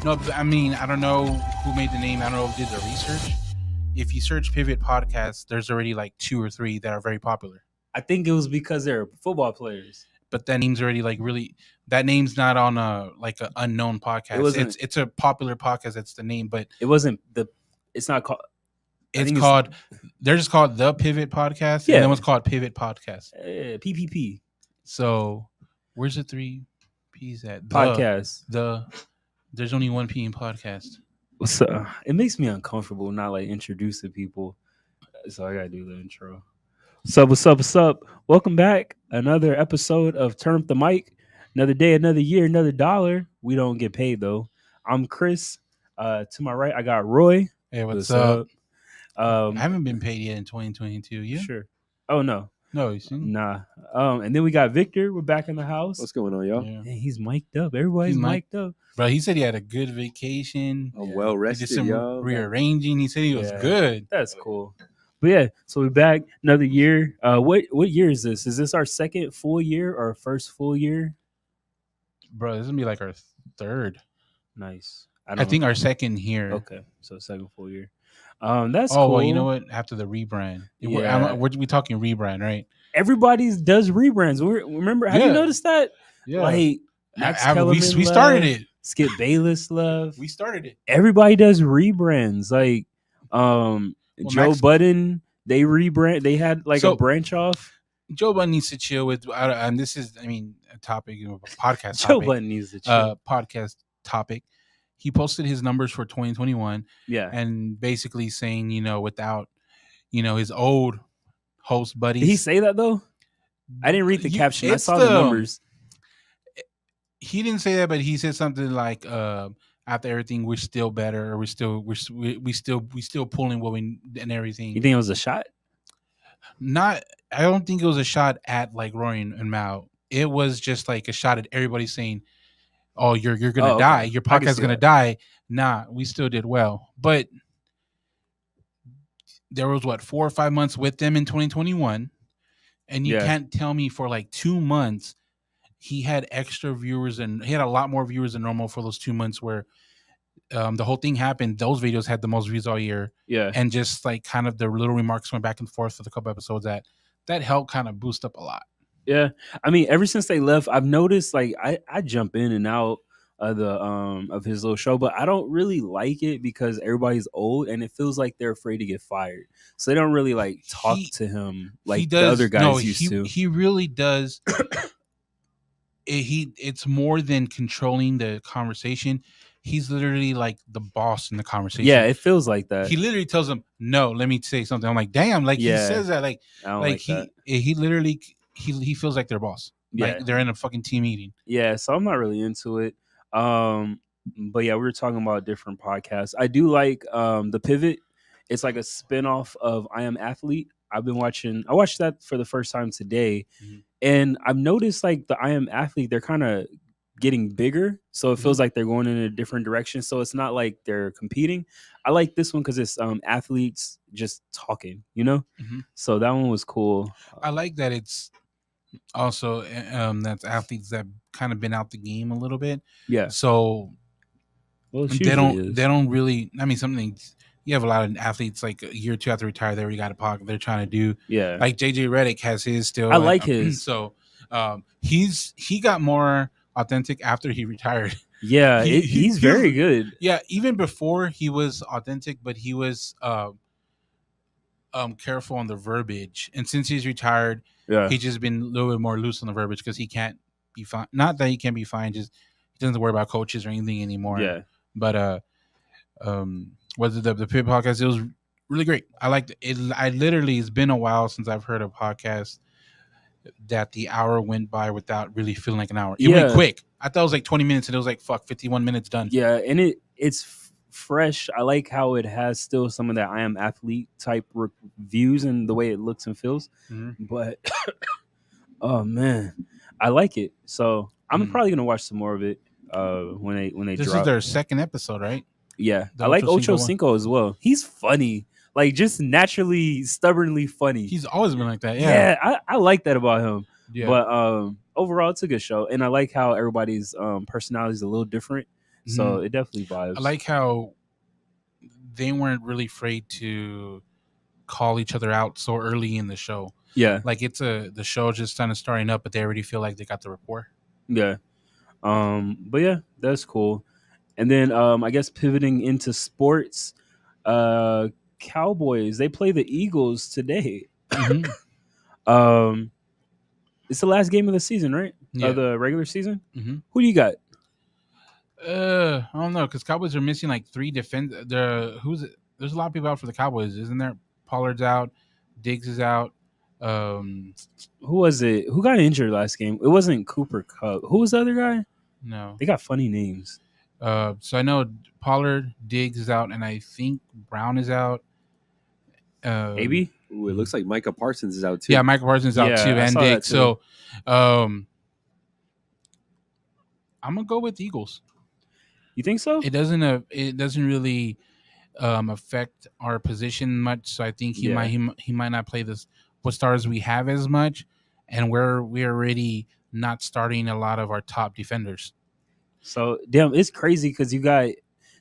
No, I mean, I don't know who made the name. I don't know who did the research. If you search Pivot Podcast, there's already like 2 or 3 that are very popular. I think it was because they're football players. But that name's already like really. That name's not on a like an unknown podcast. It wasn't. It's a popular podcast. That's the name, but it wasn't the. It's not called. It's called. They're just called the Pivot Podcast. Yeah. And then one's called Pivot Podcast. PPP. So where's the 3 P's at? Podcast. There's only 1 P in podcast. So it makes me uncomfortable not like introducing people. So I gotta do the intro. What's up? Welcome back. Another episode of Turn Up the Mic. Another day, another year, another dollar. We don't get paid though. I'm Chris. To my right, I got Roy. Hey, what's up? I haven't been paid yet in 2022. You? Sure. Oh no. No, you seen? Nah. And then we got Victor. We're back in the house. What's going on, y'all? Yeah. Hey, he's mic'd up. Everybody's mic'd up. Bro, he said he had a good vacation. I'm well He did rested, some y'all. rearranging. He said he was good. That's cool. But yeah, so we're back another year. What year is this? Is this our second full year or first full year? Bro, this is gonna be like our 3rd. Nice. I think our 2nd here. Okay, so second full year. That's cool. cool. Well, you know what? After the rebrand, we're talking rebrand, right? Everybody does rebrands. Remember? Have you noticed that? Yeah. Like we started it. Skip Bayless left. We started it. Everybody does rebrands. Like Joe Budden, they rebrand. They had like a branch off. Joe Budden needs to chill with, and this is, I mean, a topic of a podcast. Joe Budden needs to chill. Podcast topic. He posted his numbers for 2021. Yeah, and basically saying, without, his old host buddies. Did he say that though? I didn't read the caption. I saw the numbers. He didn't say that, but he said something like, "After everything, we're still better. Or we still pulling what we and everything." You think it was a shot? I don't think it was a shot at like Roy and Mal. It was just like a shot at everybody saying, "Oh, you're gonna die. Your podcast's gonna die." Nah, we still did well, but there was 4 or 5 months with them in 2021, and you can't tell me for like 2 months he had extra viewers, and he had a lot more viewers than normal for those 2 months where the whole thing happened. Those videos had the most views all year. Yeah. And just like kind of the little remarks went back and forth with a couple episodes that helped kind of boost up a lot. Yeah. I mean, ever since they left, I've noticed like I jump in and out of the of his little show, but I don't really like it because everybody's old and it feels like they're afraid to get fired. So they don't really like talk to him like the other guys used to. He really does. It's more than controlling the conversation. He's literally like the boss in the conversation. Yeah, it feels like that. He literally tells them, "No, let me say something." I'm like, "Damn!" Like he says that, like he literally he feels like their boss. Yeah, like they're in a fucking team meeting. Yeah, so I'm not really into it. But yeah, we were talking about different podcasts. I do like the Pivot. It's like a spinoff of I Am Athlete. I watched that for the first time today, and I've noticed like the I Am Athlete, they're kind of getting bigger, so it feels like they're going in a different direction. So it's not like they're competing. I like this one because it's athletes just talking, So that one was cool. I like that it's also that's athletes that kind of been out the game a little bit. Yeah. So they don't really. I mean, something. You have a lot of athletes like a year or two after retire, they already got a pocket. They're trying to do. Yeah. Like JJ Redick has his still. I like his. So he got more authentic after he retired. Yeah, he's very good. Yeah, even before he was authentic, but he was careful on the verbiage. And since he's retired, he's just been a little bit more loose on the verbiage because he can't be fine. Not that he can't be fine, just he doesn't worry about coaches or anything anymore. Yeah. But was it the Pit podcast? It was really great. I liked it. It's been a while since I've heard a podcast that the hour went by without really feeling like an hour. It went quick. I thought it was like 20 minutes and it was like 51 minutes done. Yeah, and it's fresh. I like how it has still some of that I Am Athlete type views and the way it looks and feels. But oh man, I like it. So I'm probably gonna watch some more of it when they This drop. is their 2nd episode, right? Yeah, I like Ocho Cinco as well. He's funny, like just naturally, stubbornly funny. He's always been like that. Yeah, I like that about him. Yeah. But overall, it's a good show, and I like how everybody's personality is a little different. So Mhm. it definitely I vibes. like how they weren't really afraid to call each other out so early in the show. Yeah, Like the show just kind of starting up, but they already feel like they got the rapport. yeah. But yeah, that's cool. And then I guess pivoting into sports, uh, Cowboys they play the Eagles today. Mm-hmm. Um, it's the last game of the season, right? Of Yeah. the regular season. Mm-hmm. Who do you got? I don't know because Cowboys are missing like three defense. There's a lot of people out for the Cowboys, isn't there? Pollard's out, Diggs is out. Um, Who was it? Who got injured last game? It wasn't Cooper Cup. Who was the other guy? no. They got funny names. So I know Pollard, Diggs is out, and I think Brown is out. AB? Ooh, it looks like Micah Parsons is out too. Yeah, Michael Parsons is out Yeah, too, I and saw that Diggs. too. So, I'm gonna go with the Eagles. You think so? It doesn't really affect our position much. So I think he Yeah. he might not play this what stars we have as much, and we're already not starting a lot of our top defenders. So damn, it's crazy because you got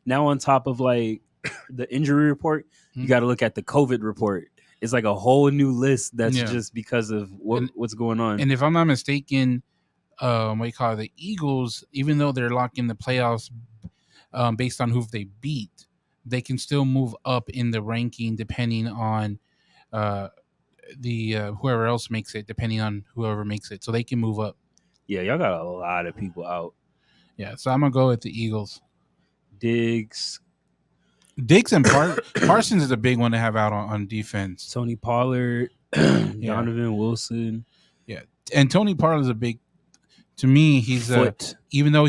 now on top of like the injury report, you Mhm. got to look at the COVID report. It's like a whole new list that's Yeah. just because of And- what's going on. And if I'm not mistaken, what you call it, the Eagles, even though they're locked in the playoffs, based on who they beat, they can still move up in the ranking depending on the whoever else makes it, depending on whoever makes it. So they can move up. Yeah, y'all got a lot of people out. Yeah, so I'm gonna go with the Eagles. Diggs, Diggs and Parsons is a big one to have out on defense. Tony Pollard, Donovan Wilson, And Tony Pollard is a big. To me, he's Foot. even though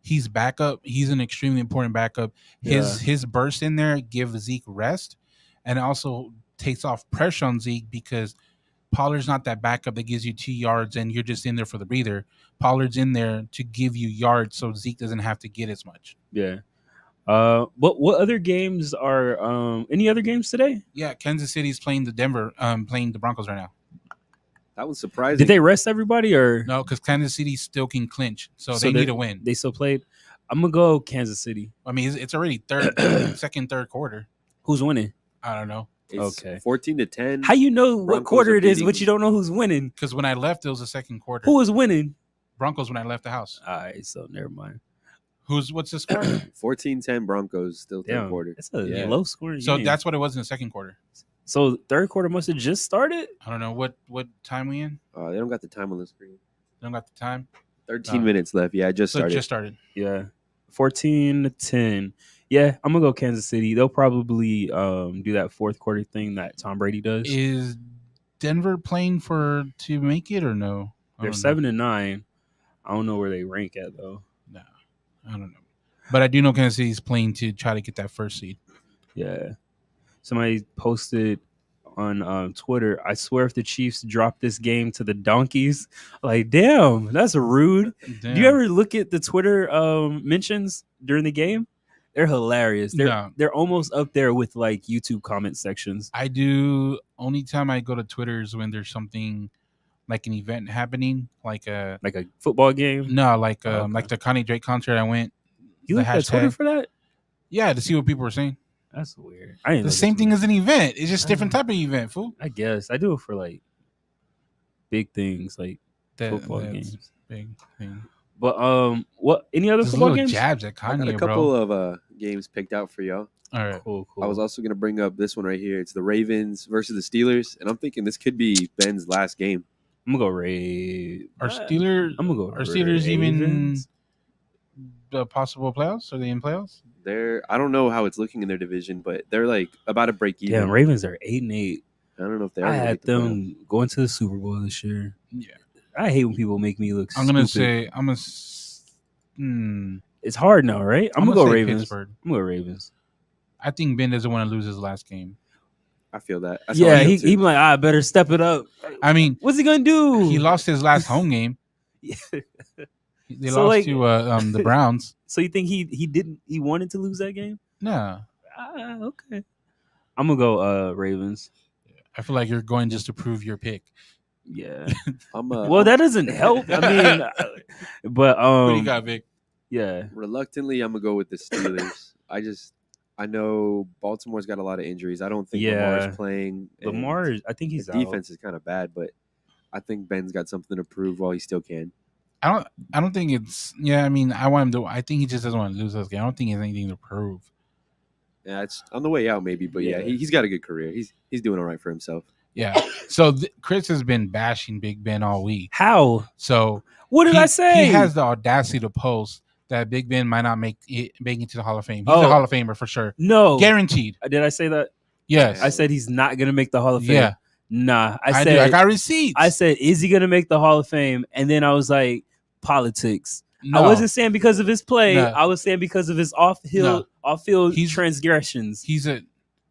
he's backup, he's an extremely important backup. His burst in there gives Zeke rest, and it also takes off pressure on Zeke because Pollard's not that backup that gives you 2 yards and you're just in there for the breather. Pollard's in there to give you yards so Zeke doesn't have to get as much. Yeah. What other games are any other games today? Yeah, Kansas City's playing the Broncos right now. That was surprising. Did they rest everybody or No, because Kansas City still can clinch, so they they're- need to win. They still played. I'm gonna go Kansas City. I mean, it's already second, third quarter. Who's winning? I don't know It's Okay. 14-10. How you know what Broncos quarter are it is, beating- but you don't know who's winning? because when I left, it was the second quarter. Who is winning? Broncos when I left the house. All right, so never mind. What's the score? 14-10 Broncos, still third Damn, quarter. it's a Yeah. low scoring So game. that's what it was in the second quarter. So third quarter must have just started. I don't know what time we in. They don't got the time on the screen. Don't got the time. 13 No. minutes left. Yeah, it just So it started. just started. Yeah, 14-10. Yeah, I'm gonna go Kansas City. They'll probably do that fourth quarter thing that Tom Brady does. Is Denver playing to make it or no? I They're don't know. 7-9. I don't know where they rank at though. No, I don't know. But I do know Kansas City's playing to try to get that first seed. Yeah. Somebody posted on Twitter, I swear if the Chiefs drop this game to the Donkeys, like, damn, that's rude. Damn. Do you ever look at the Twitter mentions during the game? They're hilarious. No. They're almost up there with like YouTube comment sections. I do. Only time I go to Twitter is when there's something like an event happening, like a Like a football game. no, like Okay. like the Connie Drake concert. I went. You the look at Twitter hashtag. for that? Yeah, to see what people were saying. That's weird. I didn't know The this same thing was- as an event. It's just different type of event, fool. I guess I do it for like big things like That, football that's games. big thing. But what any other Just football little games? jabs at I got Kanye, a couple bro. of games picked out for y'all. All right. Cool. I was also going to bring up this one right here. It's the Ravens versus the Steelers. And I'm thinking this could be Ben's last game. I'm gonna go Ravens. Are Steelers? I'm gonna go. Are Steelers even Ravens. the possible playoffs? Are they in playoffs? I don't know how it's looking in their division, but they're like about to break even. Damn, Ravens are 8-8. I don't know if they are. I gonna had make the playoffs. them going to the Super Bowl this year. Yeah. I hate when people make me look. I'm gonna stupid. say I'm gonna. It's hard now, right? I'm gonna go say Ravens. Pittsburgh. I'm gonna go Ravens. I think Ben doesn't want to lose his last game. I feel that. That's how Yeah, I feel he too. be like, I better step it up. I mean, What's he gonna do? he lost his last home game. Yeah. They So, lost like- to the Browns. So you think he wanted to lose that game? No, Okay. I'm gonna go Ravens. I feel like you're going just to prove your pick. Yeah. I'm Well, that doesn't help. I mean, but What do you got, Vic? Yeah. Reluctantly, I'm gonna go with the Steelers. I know Baltimore's got a lot of injuries. I don't think Lamar's Yeah. playing. and Lamar, I think His he's out. defense is kind of bad, but I think Ben's got something to prove while he still can. I don't think it's. Yeah, I mean, I want him to. I think he just doesn't want to lose this game. I don't think he has anything to prove. Yeah, it's on the way out maybe, but yeah, Yeah. he's got a good career. He's doing all right for himself. Yeah. So Chris has been bashing Big Ben all week. How? So What did I say? He has the audacity to post that Big Ben might not make it to the Hall of Fame. He's Oh. a Hall of Famer for sure. No. Guaranteed. Did I say that? Yes. I said he's not gonna make the Hall of Fame. Yeah. Nah. I do. I got receipts. I said, is he gonna make the Hall of Fame? And then I was like, politics. No. I wasn't saying because of his play. No. I was saying because of his off-field He's- transgressions. He's a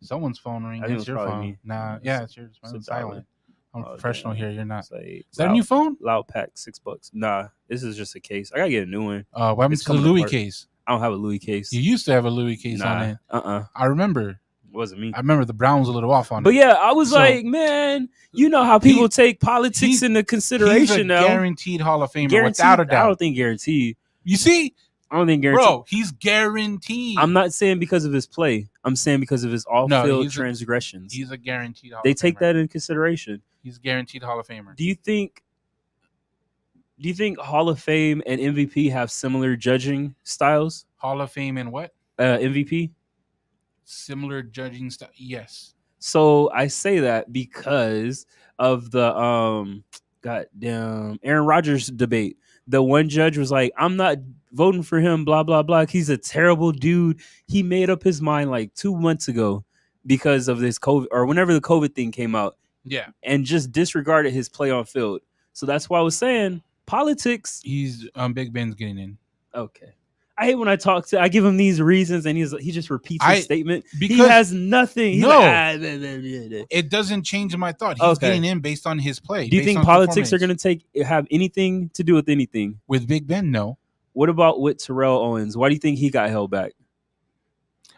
someone's phone ring. I think It's it was your probably phone. me. Nah. Yeah, it's yours. It's It's a dollar. silent. I'm Oh, professional damn. here. You're not. It's like, Is that a new phone? Loud pack, $6. Nah, this is just a case. I gotta get a new one. What happened It's to the coming Louis apart. case? I don't have a Louis case. You used to have a Louis case on it. I remember. It wasn't me. I remember the brown was a little off on But it. yeah, I was So- like, man, you know how people take politics he's- into He's a consideration now. guaranteed Hall of Famer Guaranteed? without a I doubt. don't think guaranteed. You see, I don't think guaranteed. bro, he's guaranteed. I'm not saying because of his play. I'm saying because of his off-field he's a- transgressions. He's a guaranteed Hall They of Famer. take that into consideration. He's guaranteed Hall of Famer. Do you think Hall of Fame and MVP have similar judging styles? Hall of Fame and what? MVP. Similar judging style. Yes. So I say that because of the goddamn Aaron Rodgers debate. The one judge was like, I'm not voting for him, blah, blah, blah. He's a terrible dude. He made up his mind like 2 months ago because of this COVID or whenever the COVID thing came out Yeah. and just disregarded his play on field. So that's why I was saying politics. He's Big Ben's getting in. Okay. I hate when I give him these reasons and he just repeats his statement. He because- has nothing. He's No. like, blah, blah, blah, blah. It doesn't change my thought. He's Okay. getting in based on his play. Do you based think on politics are performance. going to have anything to do with anything? with Big Ben? No. What about with Terrell Owens? Why do you think he got held back?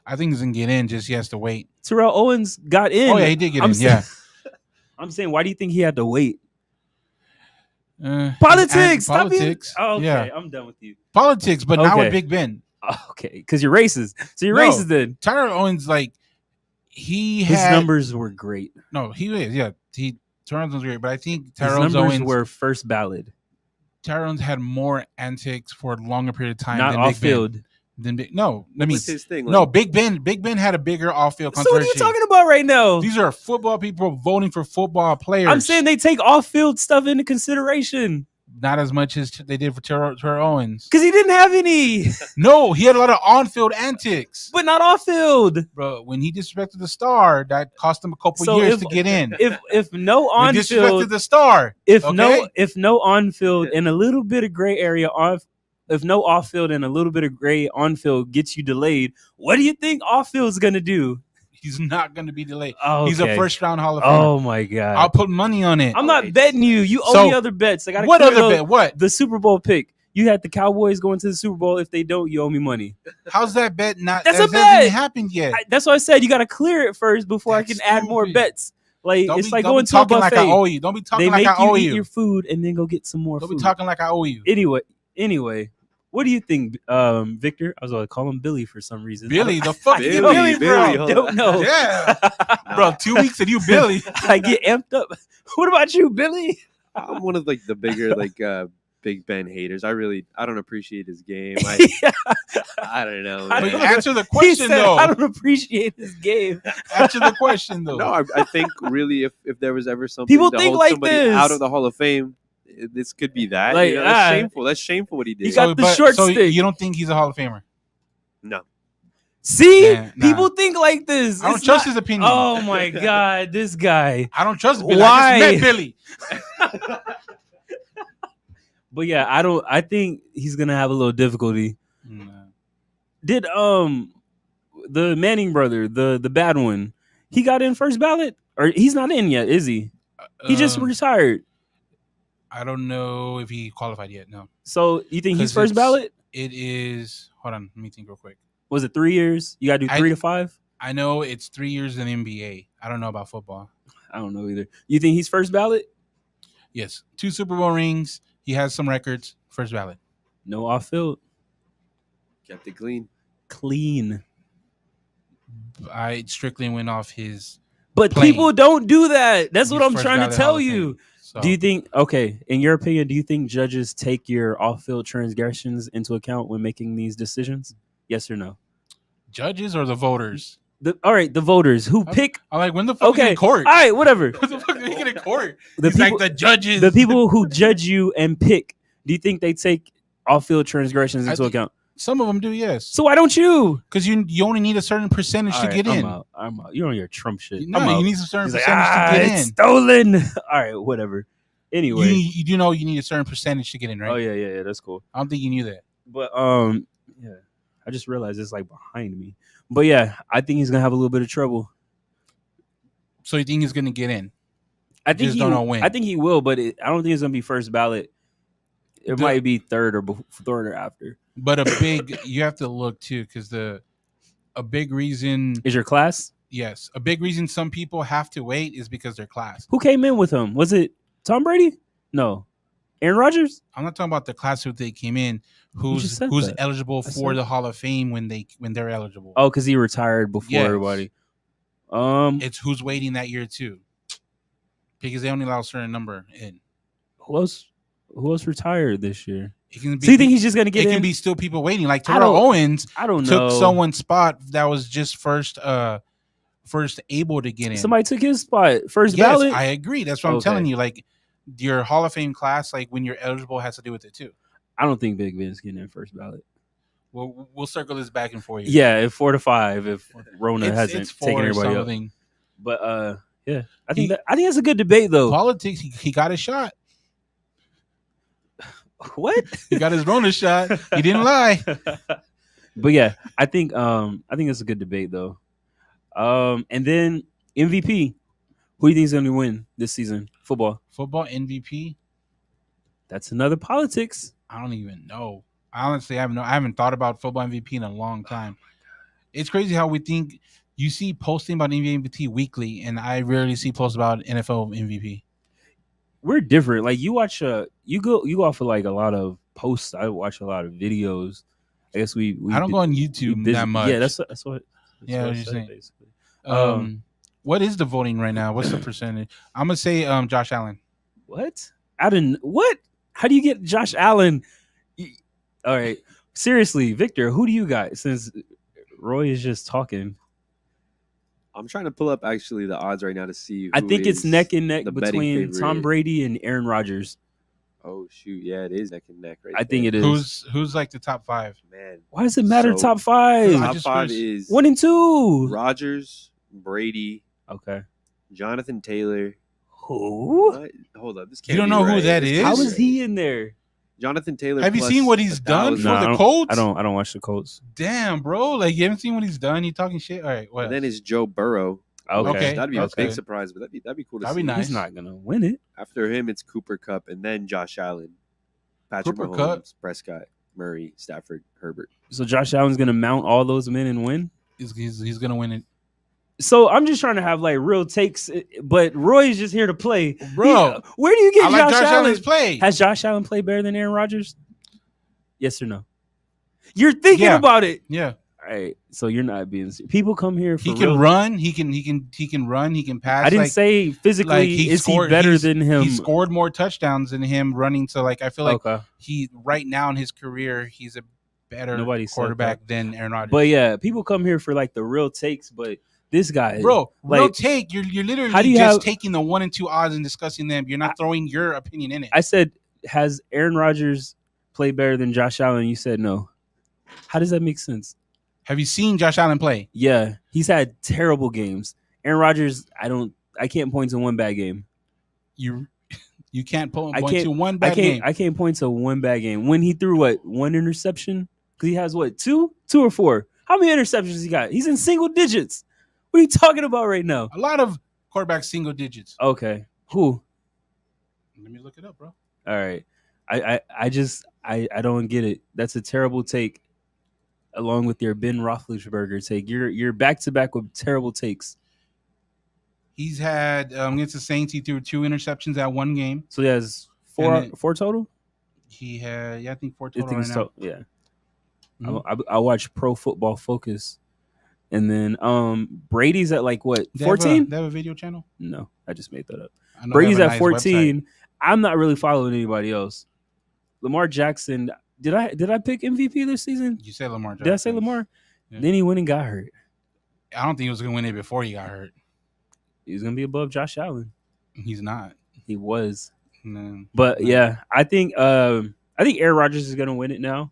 I think he's gonna get in. Just he has to wait. Terrell Owens got in. Oh yeah, he did get I'm in. saying- Yeah. I'm saying, why do you think he had to wait? Politics. Politics. Stop being- Politics. Oh, okay, Yeah. I'm done with you. Politics, but not with Okay. Big Ben. Okay, because you're racist. So you're No. racist then. Tyler Owens, like he His had numbers were great. No, he is. Yeah, Tyler Owens was great, but I think His Tyler numbers Owens were first ballot, Tyler Owens had more antics for a longer period of time not than off Big Ben. field. No, I mean What's his thing? no. Big Ben had a bigger off-field So what are controversy. you talking about right now? These are football people voting for football players. I'm saying they take off-field stuff into consideration not as much as they did for Tyler Owens. because he didn't have any, No, he had a lot of on-field antics, but not off-field. bro. When he disrespected the star, that cost him a couple So years if- to get in. If no When he disrespected on-field, the star, if okay? no on-field and a little bit of gray area off, if no off-field and a little bit of gray on-field gets you delayed, what do you think off-field's gonna do? he's not going to be delayed. Oh, He's a okay. first-round Hall of Famer. Oh my god! I'll put money on it. I'm not betting you. You owe So, me other bets. I got What other bet? What? The Super Bowl pick. You had the Cowboys going to the Super Bowl. If they don't, you owe me money. How's that bet not? That's a that bet. hasn't happened yet. That's what I said. You got to clear it first before I That's can add more stupid. bets. Like Don't it's be, like don't going be to a talking buffet. like I owe you. Don't be talking They like make I owe you eat you. your food and then go get some more Don't food. be talking like I owe you. Anyway, what do you think, Victor? I was going to call him Billy for some reason. Billy, the fuck Billy, you Billy, Billy, bro? hold Don't know. Yeah, bro. 2 weeks and you Billy. I get amped up. What about you, Billy? I'm one of like the bigger Big Ben haters. I don't appreciate his game. I don't know. I But man. answer the He question said, though. I don't appreciate this game. Answer the question though. No, I think really if there was ever something People to think hold like somebody this. out of the Hall of Fame, this could be that. Like, that's shameful. That's shameful what he did. He got the short so stick. you don't think he's a Hall of Famer? no. See, Nah. people think like this. I don't It's trust not- his opinion. Oh my god, this guy. I don't trust Billy. Why? I just met Billy. But yeah, I think he's gonna have a little difficulty. Did the Manning brother, the bad one, he got in first ballot? Or he's not in yet, is he? He just retired. I don't know if he qualified yet. No, So you think he's 'Cause first it's- ballot? it is. Hold on, let me think real quick. Was it 3 years? You gotta do 3 to 5? I know it's 3 years in NBA. I don't know about football. I don't know either. You think he's first ballot? Yes, 2 Super Bowl rings. He has some records. First ballot. No off field. Kept it clean. Clean. I strictly went off his. But Playing. people don't do that. That's what his I'm first trying to ballot tell Hall of you. Fame. So, Do you think, okay, in your opinion, do you think judges take your off-field transgressions into account when making these decisions? Yes or no? judges or the voters? All right, the voters who pick. I'm like, when the fuck is Okay, in court? all right, whatever. When the fuck is it in court? The He's people, like the judges. the people who judge you and pick. Do you think they take off-field transgressions into account? Some of them do, yes. So why don't you? Because you only need a certain percentage All to right, get in. I'm out. You're on your Trump shit. No, I'm out. you need a certain He's like, percentage to get it's in. stolen. All right, whatever. Anyway. You do know you need a certain percentage to get in, right? Oh yeah, that's cool. I don't think you knew that. But yeah, I just realized it's like behind me. But yeah, I think he's gonna have a little bit of trouble. So you think he's gonna get in? I think Just don't know when. I think he will, but I don't think it's gonna be first ballot. It might be third or after. But you have to look too, because a big reason is your class. Yes, a big reason some people have to wait is because their class. Who came in with him? Was it Tom Brady? No, Aaron Rodgers. I'm not talking about the class who they came in. Who's eligible for the Hall of Fame when they're eligible? Oh, because he retired before everybody. It's who's waiting that year too, because they only allow a certain number in. Who else retired this year? So you think he's just gonna get in? It can be still people waiting. Like Terrell Owens, I don't know, took someone's spot that was just first able to get in. Somebody took his spot first ballot. I agree. That's what I'm telling you. Like your Hall of Fame class, like when you're eligible, has to do with it too. I don't think Big Ben's getting in first ballot. We'll circle this back and forth. Yeah, if 4 to 5, if Rona hasn't taken everybody up. But yeah, I think that's a good debate though. Politics, he got his shot. What? He got his Rona shot. He didn't lie. But yeah, I think it's a good debate though. And then MVP. Who do you think is going to win this season? Football MVP. That's another politics. I don't even know. Honestly, I haven't thought about football MVP in a long time. It's crazy how we think. You see posting about MVP weekly, and I rarely see posts about NFL MVP. We're different. Like you watch, you go off of like a lot of posts. I watch a lot of videos. I guess we I don't go on YouTube that much. Yeah, that's what you're saying. Basically. What is the voting right now? What's the percentage? I'm gonna say Josh Allen. What? What? How do you get Josh Allen? All right, seriously, Victor, who do you got? Since Roy is just talking. I'm trying to pull up actually the odds right now to see. I think it's neck and neck between Tom Brady and Aaron Rodgers. Oh shoot, yeah, it is neck and neck right I think it is. Who's like the top 5? Man, why does it matter? Top 5. Top 5 is 1 and 2. Rodgers, Brady. Okay. Jonathan Taylor. Who? What? Hold up, this can't. You don't know who that is? How is he in there? Jonathan Taylor. Have you seen what he's done for the Colts? I don't watch the Colts. Damn, bro! Like you haven't seen what he's done. You talking shit? All right. What? And then is Joe Burrow. Okay. That'd be a big surprise, but that'd be cool to see. That'd be nice. He's not gonna win it. After him, it's Cooper Kupp, and then Josh Allen, Patrick Mahomes, Prescott, Murray, Stafford, Herbert. So Josh Allen's gonna mount all those men and win. He's gonna win it. So I'm just trying to have like real takes, but Roy's just here to play, bro. Where do you get Josh Allen's play? Has Josh Allen played better than Aaron Rodgers? Yes or no? You're thinking about it. Yeah. All right. So you're not being serious. People come here for He can run. He can run. He can pass. I didn't say physically he better than him. He scored more touchdowns than him running. So like I feel like he right now in his career he's a better quarterback than Aaron Rodgers. But yeah, people come here for like the real takes, but this guy, bro, real take. You're literally just taking the 1 and 2 odds and discussing them. You're not throwing your opinion in it. I said, has Aaron Rodgers played better than Josh Allen? You said no. How does that make sense? Have you seen Josh Allen play? Yeah, he's had terrible games. Aaron Rodgers, I can't point to one bad game. You can't point to one bad game. I can't point to one bad game. When he threw one interception? Because he has two or 4. How many interceptions he got? He's in single digits. What are you talking about right now? A lot of quarterbacks single digits. Okay. Who? Let me look it up, bro. All right. I don't get it. That's a terrible take. Along with your Ben Roethlisberger take. You're back to back with terrible takes. He's had against the Saints, he threw 2 interceptions at one game. So he has 4 total? He had I think 4 total right now. Yeah. Mhm. I watch Pro Football Focus, and then Brady's at like what They have 14? a video channel. No, I just made that up. I know they have Brady's a at nice website. 14. I'm not really following anybody else. Lamar Jackson. Did I pick MVP this season? You said Lamar Jackson. Did I say Lamar? Yeah. Then he went and got hurt. I don't think he was going to win it before he got hurt. He's gonna be above Josh Allen. He's not. He was. No, But no. yeah, I think Aaron Rodgers is gonna win it now.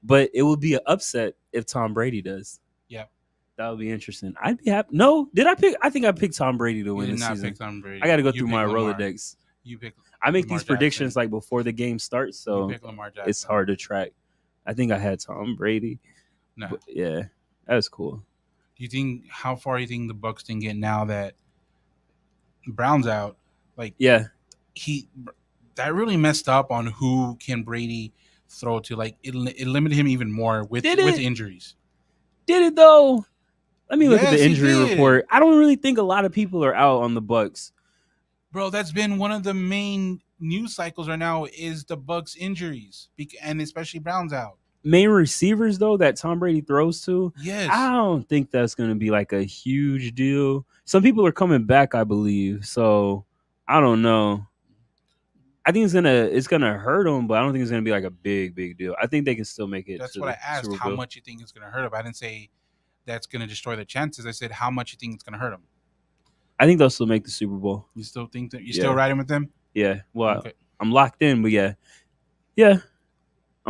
But it would be an upset if Tom Brady does. Yeah. That would be interesting. I'd be happy. No, did I pick? I think I picked Tom Brady to You win did this not season. pick Tom Brady. I got to go You through my picked Lamar. Rolodex. You pick. I make Lamar these predictions Jackson. like before the game starts, so You pick Lamar Jackson. it's hard to track. I think I had Tom Brady. No. But yeah, that's cool. Do you think how far do you think the Bucks can get now that Brown's out? Like Yeah, that really messed up on who can Brady throw to. Like it limited him even more with injuries. Did it though? Let me look at Yes, the he injury did. report. I don't really think a lot of people are out on the Bucks. Bro, that's been one of the main news cycles right now is the Bucks injuries, and especially Brown's out. Main receivers though that Tom Brady throws to, Yes, I don't think that's going to be like a huge deal. Some people are coming back, I believe. So I don't know. I think it's gonna hurt them, but I don't think it's gonna be like a big deal. I think they can still make it. that's to what the I asked. Super How Bowl. much you think it's going to hurt him? I didn't say that's going to destroy the chances. I said how much you think it's going to hurt him. I think they'll still make the Super Bowl. You still think that Yeah. still riding with them? Yeah. Well, Okay. I'm locked in, but yeah, I'm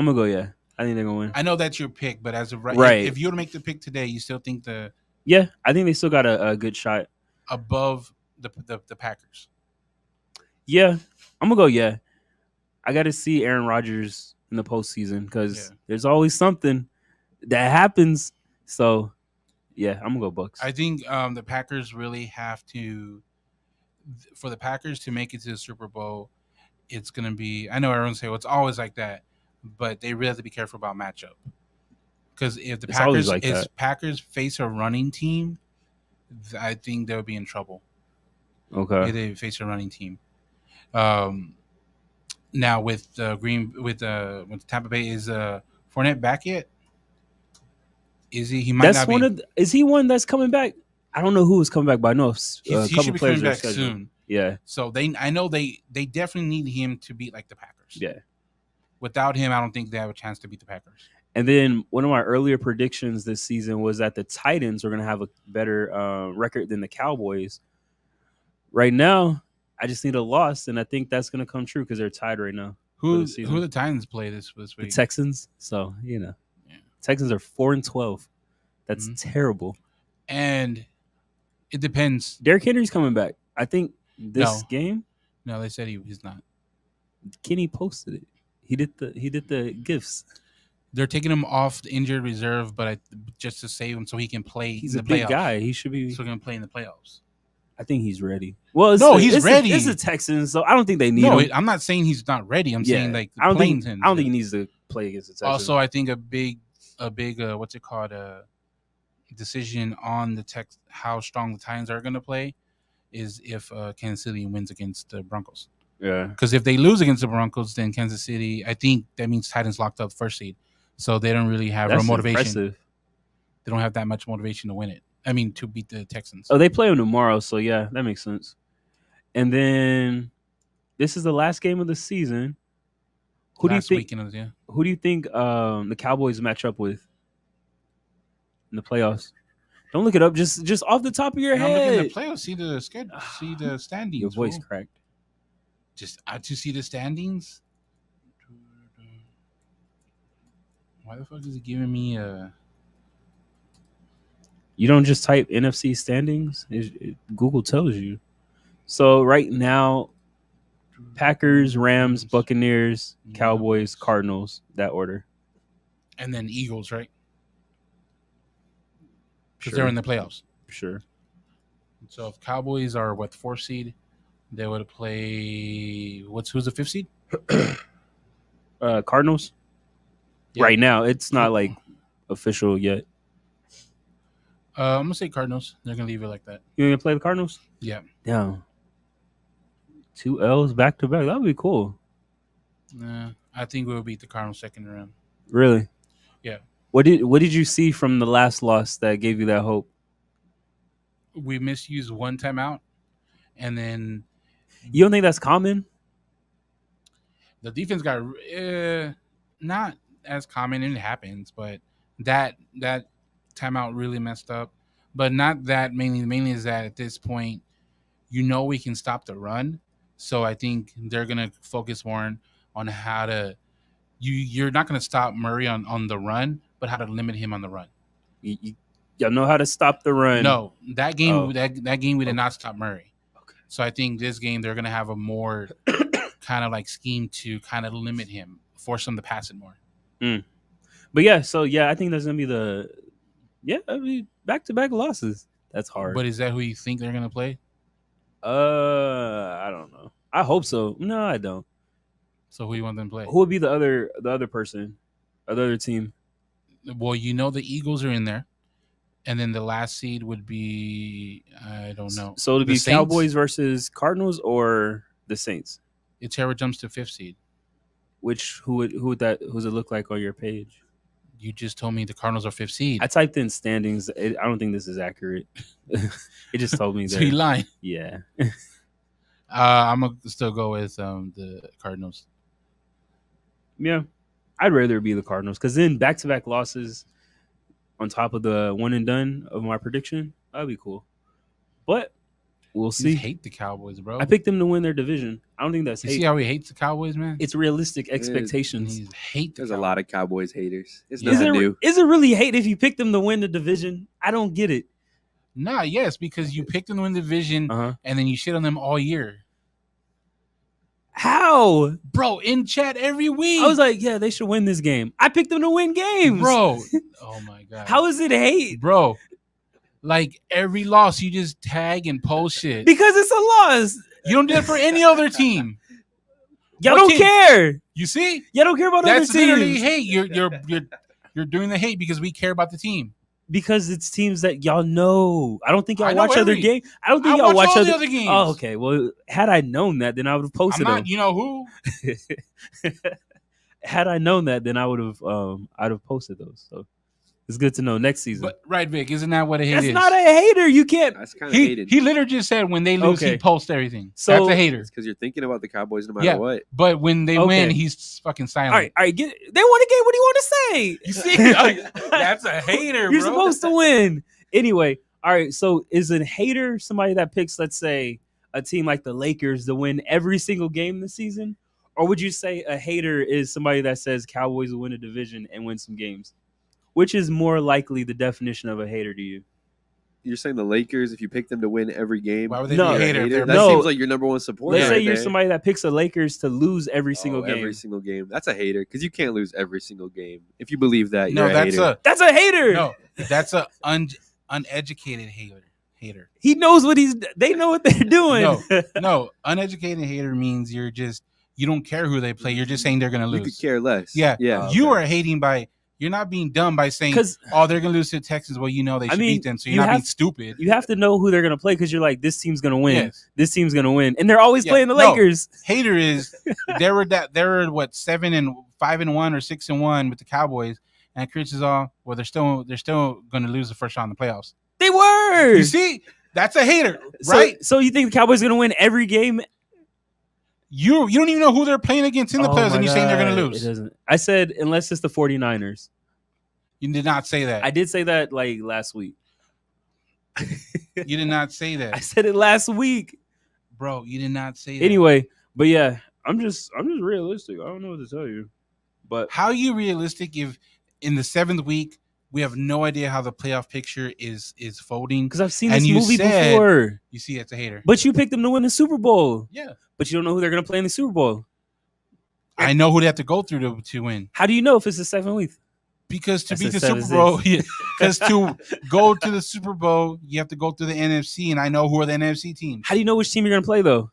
gonna go. Yeah, I think they're gonna win. I know that's your pick, but as of Right. if you were to make the pick today, you still think Yeah, I think they still got a good shot. above the Packers. Yeah, I'm gonna go. Yeah, I got to see Aaron Rodgers in the postseason because there's always something that happens. So, yeah, I'm gonna go Bucks. I think the Packers really have to, for the Packers to make it to the Super Bowl, it's going to be, I know everyone say, well, it's always like that, but they really have to be careful about matchup. Because if the It's always Packers like that. Packers face a running team, I think they'll be in trouble. Okay. If they face a running team. Now with Tampa Bay, is Fournette back yet? Is he? He might That's not be. one of. Is he one that's coming back? I don't know who is coming back, but I know a He couple should be players coming are back scheduled. soon. Yeah. So I know they definitely need him to beat like the Packers. Yeah. Without him, I don't think they have a chance to beat the Packers. And then one of my earlier predictions this season was that the Titans were going to have a better record than the Cowboys. Right now, I just need a loss, and I think that's going to come true because they're tied right now. Who season. the Titans play this The week? Texans. So, Yeah. Texans are 4-12. That's Mhm. terrible. And it depends. Derrick Henry's coming back. I think this No. game, No, they said he's not. Kenny posted it. He did the gifts. They're taking him off the injured reserve, but just to save him so he can play He's in a the big playoffs. guy. He should be. So he can play in the playoffs. I think he's ready. Well, he's ready. It's the Texans, so I don't think they need No, him. I'm not saying he's not ready. I'm saying like I don't think him. he needs to play against the Texans. Also, I think a big what's it called decision on how strong the Titans are going to play is if Kansas City wins against the Broncos. yeah, Because if they lose against the Broncos, then Kansas City, I think that means Titans locked up first seed, so they don't really have that's motivation. impressive. They don't have that much motivation to win it. I mean, to beat the Texans. Oh, they play them tomorrow, so yeah, that makes sense. And then this is the last game of the season. Who do you think? Weekend, yeah. Who do you think the Cowboys match up with in the playoffs? Don't look it up. Just off the top of your I'm looking head. at the playoffs. See the schedule. See the standings. Your voice fool. cracked. Just to see the standings. Why the fuck is it giving me a? You don't just type NFC standings. Google tells you. So right now, Packers, Rams, Buccaneers, Cowboys, Cardinals. That order. And then Eagles, right? Because Sure. they're in the playoffs. Sure. So if Cowboys are 4th seed, they would play who's the 5th seed? Cardinals. Yeah. Right now, it's not like official yet. I'm gonna say Cardinals. They're gonna leave it like that. You gonna play the Cardinals? Yeah. Yeah. 2 L's back to back. That would be cool. I think we'll beat the Cardinals second round. Really? Yeah. What did you see from the last loss that gave you that hope? We misused one timeout, and then You don't think that's common? the defense got not as common. It happens, but that timeout really messed up. But not that mainly. Mainly is that at this point, we can stop the run. So I think they're gonna focus more on how to you're not gonna stop Murray on the run, but how to limit him on the run. Y'all know how to stop the run. No, that game Oh. that game we did Okay. not stop Murray. Okay. So I think this game they're gonna have a more kind of like scheme to kind of limit him, force him to pass it more. But yeah, so yeah, I think there's gonna be back-to-back losses. That's hard. But is that who you think they're gonna play? I don't know. I hope so. No, I don't. So who you want them to play? Who would be the other person, or the other team? Well, the Eagles are in there, and then the last seed would be I don't know. So it'd The be Saints? Cowboys versus Cardinals or the Saints. It's whoever jumps to 5th seed. Who's it look like on your page? You just told me the Cardinals are 5th seed. I typed in standings. I don't think this is accurate. It just told me So that. he lying. Yeah. I'm gonna still go with the Cardinals. Yeah. I'd rather it be the Cardinals because then back-to-back losses on top of the one and done of my prediction, that'd be cool. But we'll You see. hate the Cowboys, bro. I picked them to win their division. I don't think that's You hate. see how he hates the Cowboys, man? It's realistic expectations. He's hate the There's a Cowboys. lot of Cowboys haters. It's Yeah. nothing new. Is it really hate if you pick them to win the division? I don't get it. Nah, yes, because you picked them to win the division Uh-huh. and then you shit on them all year. How? Bro, in chat every week. I was like, yeah, they should win this game. I picked them to win games. bro. Oh my god. How is it hate? Bro, like every loss you just tag and post shit. Because it's a loss. You don't do it for any other team. Y'all What don't team? care. You see? Y'all don't care about That's other literally teams. hate. You're doing the hate because we care about the team. Because it's teams that y'all know. I don't think y'all I know watch other every- games. I don't think I y'all watch watch all other the other games. Oh, okay. Well, had I known that, then I would have I'm posted not, them. you know who? Had I known that, then I would have I'd have posted those. So it's good to know next season. But right, Vic, isn't that what a hate That's is? not a hater. You can't. That's kind of he hated. he literally just said when they lose, Okay. he posts everything. So- That's a hater. It's because you're thinking about the Cowboys no matter Yeah. what. But when they Okay. win, he's fucking silent. All right. They won a game. What do you want to say? You see? That's a hater, You're bro. supposed to win. Anyway, all right. So is a hater somebody that picks, let's say, a team like the Lakers to win every single game this season? Or would you say a hater is somebody that says Cowboys will win a division and win some games? Which is more likely the definition of a hater to you? You're saying the Lakers, if you pick them to win every game, Why would they No. be a you're a hater? if hater? they're That No. seems like your number one supporter. Let's say right you're there. somebody that picks the Lakers to lose every single game. Every single game. That's a hater because you can't lose every single game. If you believe that, No, you're a that's hater. That's a hater. no, that's a uneducated hater. He knows what they know what they're doing. No, uneducated hater means you don't care who they play. You're just saying they're gonna You could lose. care less. Yeah, Yeah. Oh, You okay. are hating by you're not being dumb by saying, 'Cause- oh, they're gonna lose to the Texans. Well, they should mean, beat them. So you you're not have- being stupid. You have to know who they're gonna play because you're like, this team's gonna win. Yes. This team's gonna win, and they're always Yeah, playing the no. Lakers. Hater is they were 7-5-1 or 6-1 with the Cowboys, and Chris is all they're still gonna lose the first round in the playoffs. They were. You see, that's a hater, right? So you think the Cowboys are gonna win every game? You don't even know who they're playing against in the Oh playoffs, my and you're saying they're gonna God, lose. It doesn't. I said unless it's the 49ers. You did not say that. I did say that like last week. You did not say I that, said it last week. bro. You did not say that. Anyway, but yeah, I'm just realistic. I don't know what to tell you. But How are you realistic if in the 7th week we have no idea how the playoff picture is folding? because I've seen And this you movie said- before. You see, it's a hater. But you picked them to win the Super Bowl. Yeah, But you don't know who they're gonna play in the Super Bowl. I know who they have to go through to win. How do you know if it's the 7th week? Because to I beat said the Super 7-6. Bowl, because to go to the Super Bowl, you have to go through the NFC, and I know who are the NFC teams. How do you know which team you're gonna play though?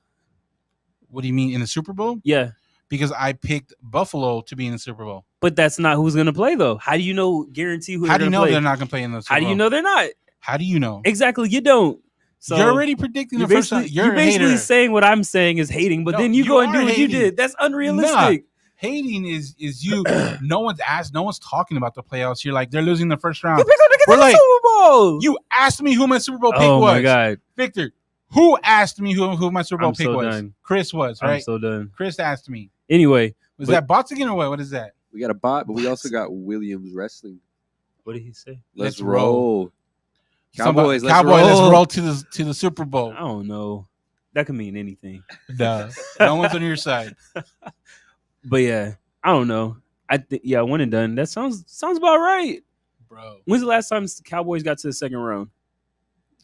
What do you mean in the Super Bowl? Yeah. Because I picked Buffalo to be in the Super Bowl. But that's not who's gonna play though. How do you know guarantee who How they're do you gonna know play? they're not going to play in the Super How do Bowl? you know they're not? How do you know? Exactly, you don't. So you're already predicting you're the first basically, time. You're you're a basically hater. saying what I'm saying is hating, but No, then you you go and do are what you hating. did. That's unrealistic. Hating is you. No one's asked. No one's talking about the playoffs. You're like they're losing the first round. You picked them to get We're to the like, Super Bowl. You asked me who my Super Bowl pick Oh was. my god, Victor. Who asked me who my Super Bowl I'm pick so was? done. Chris was, right? I'm so done. Chris asked me. Anyway, Was but- that bots again or what? What is that? We got a bot, but we also got Williams Wrestling. what did he say? Let's Let's roll. roll. Cowboys, let's Cowboys, roll. let's roll to the Super Bowl. I don't know. That could mean anything. Duh. No one's on your side. But yeah, I don't know. I think one and done. That sounds about right. Bro. When's the last time the Cowboys got to the second round?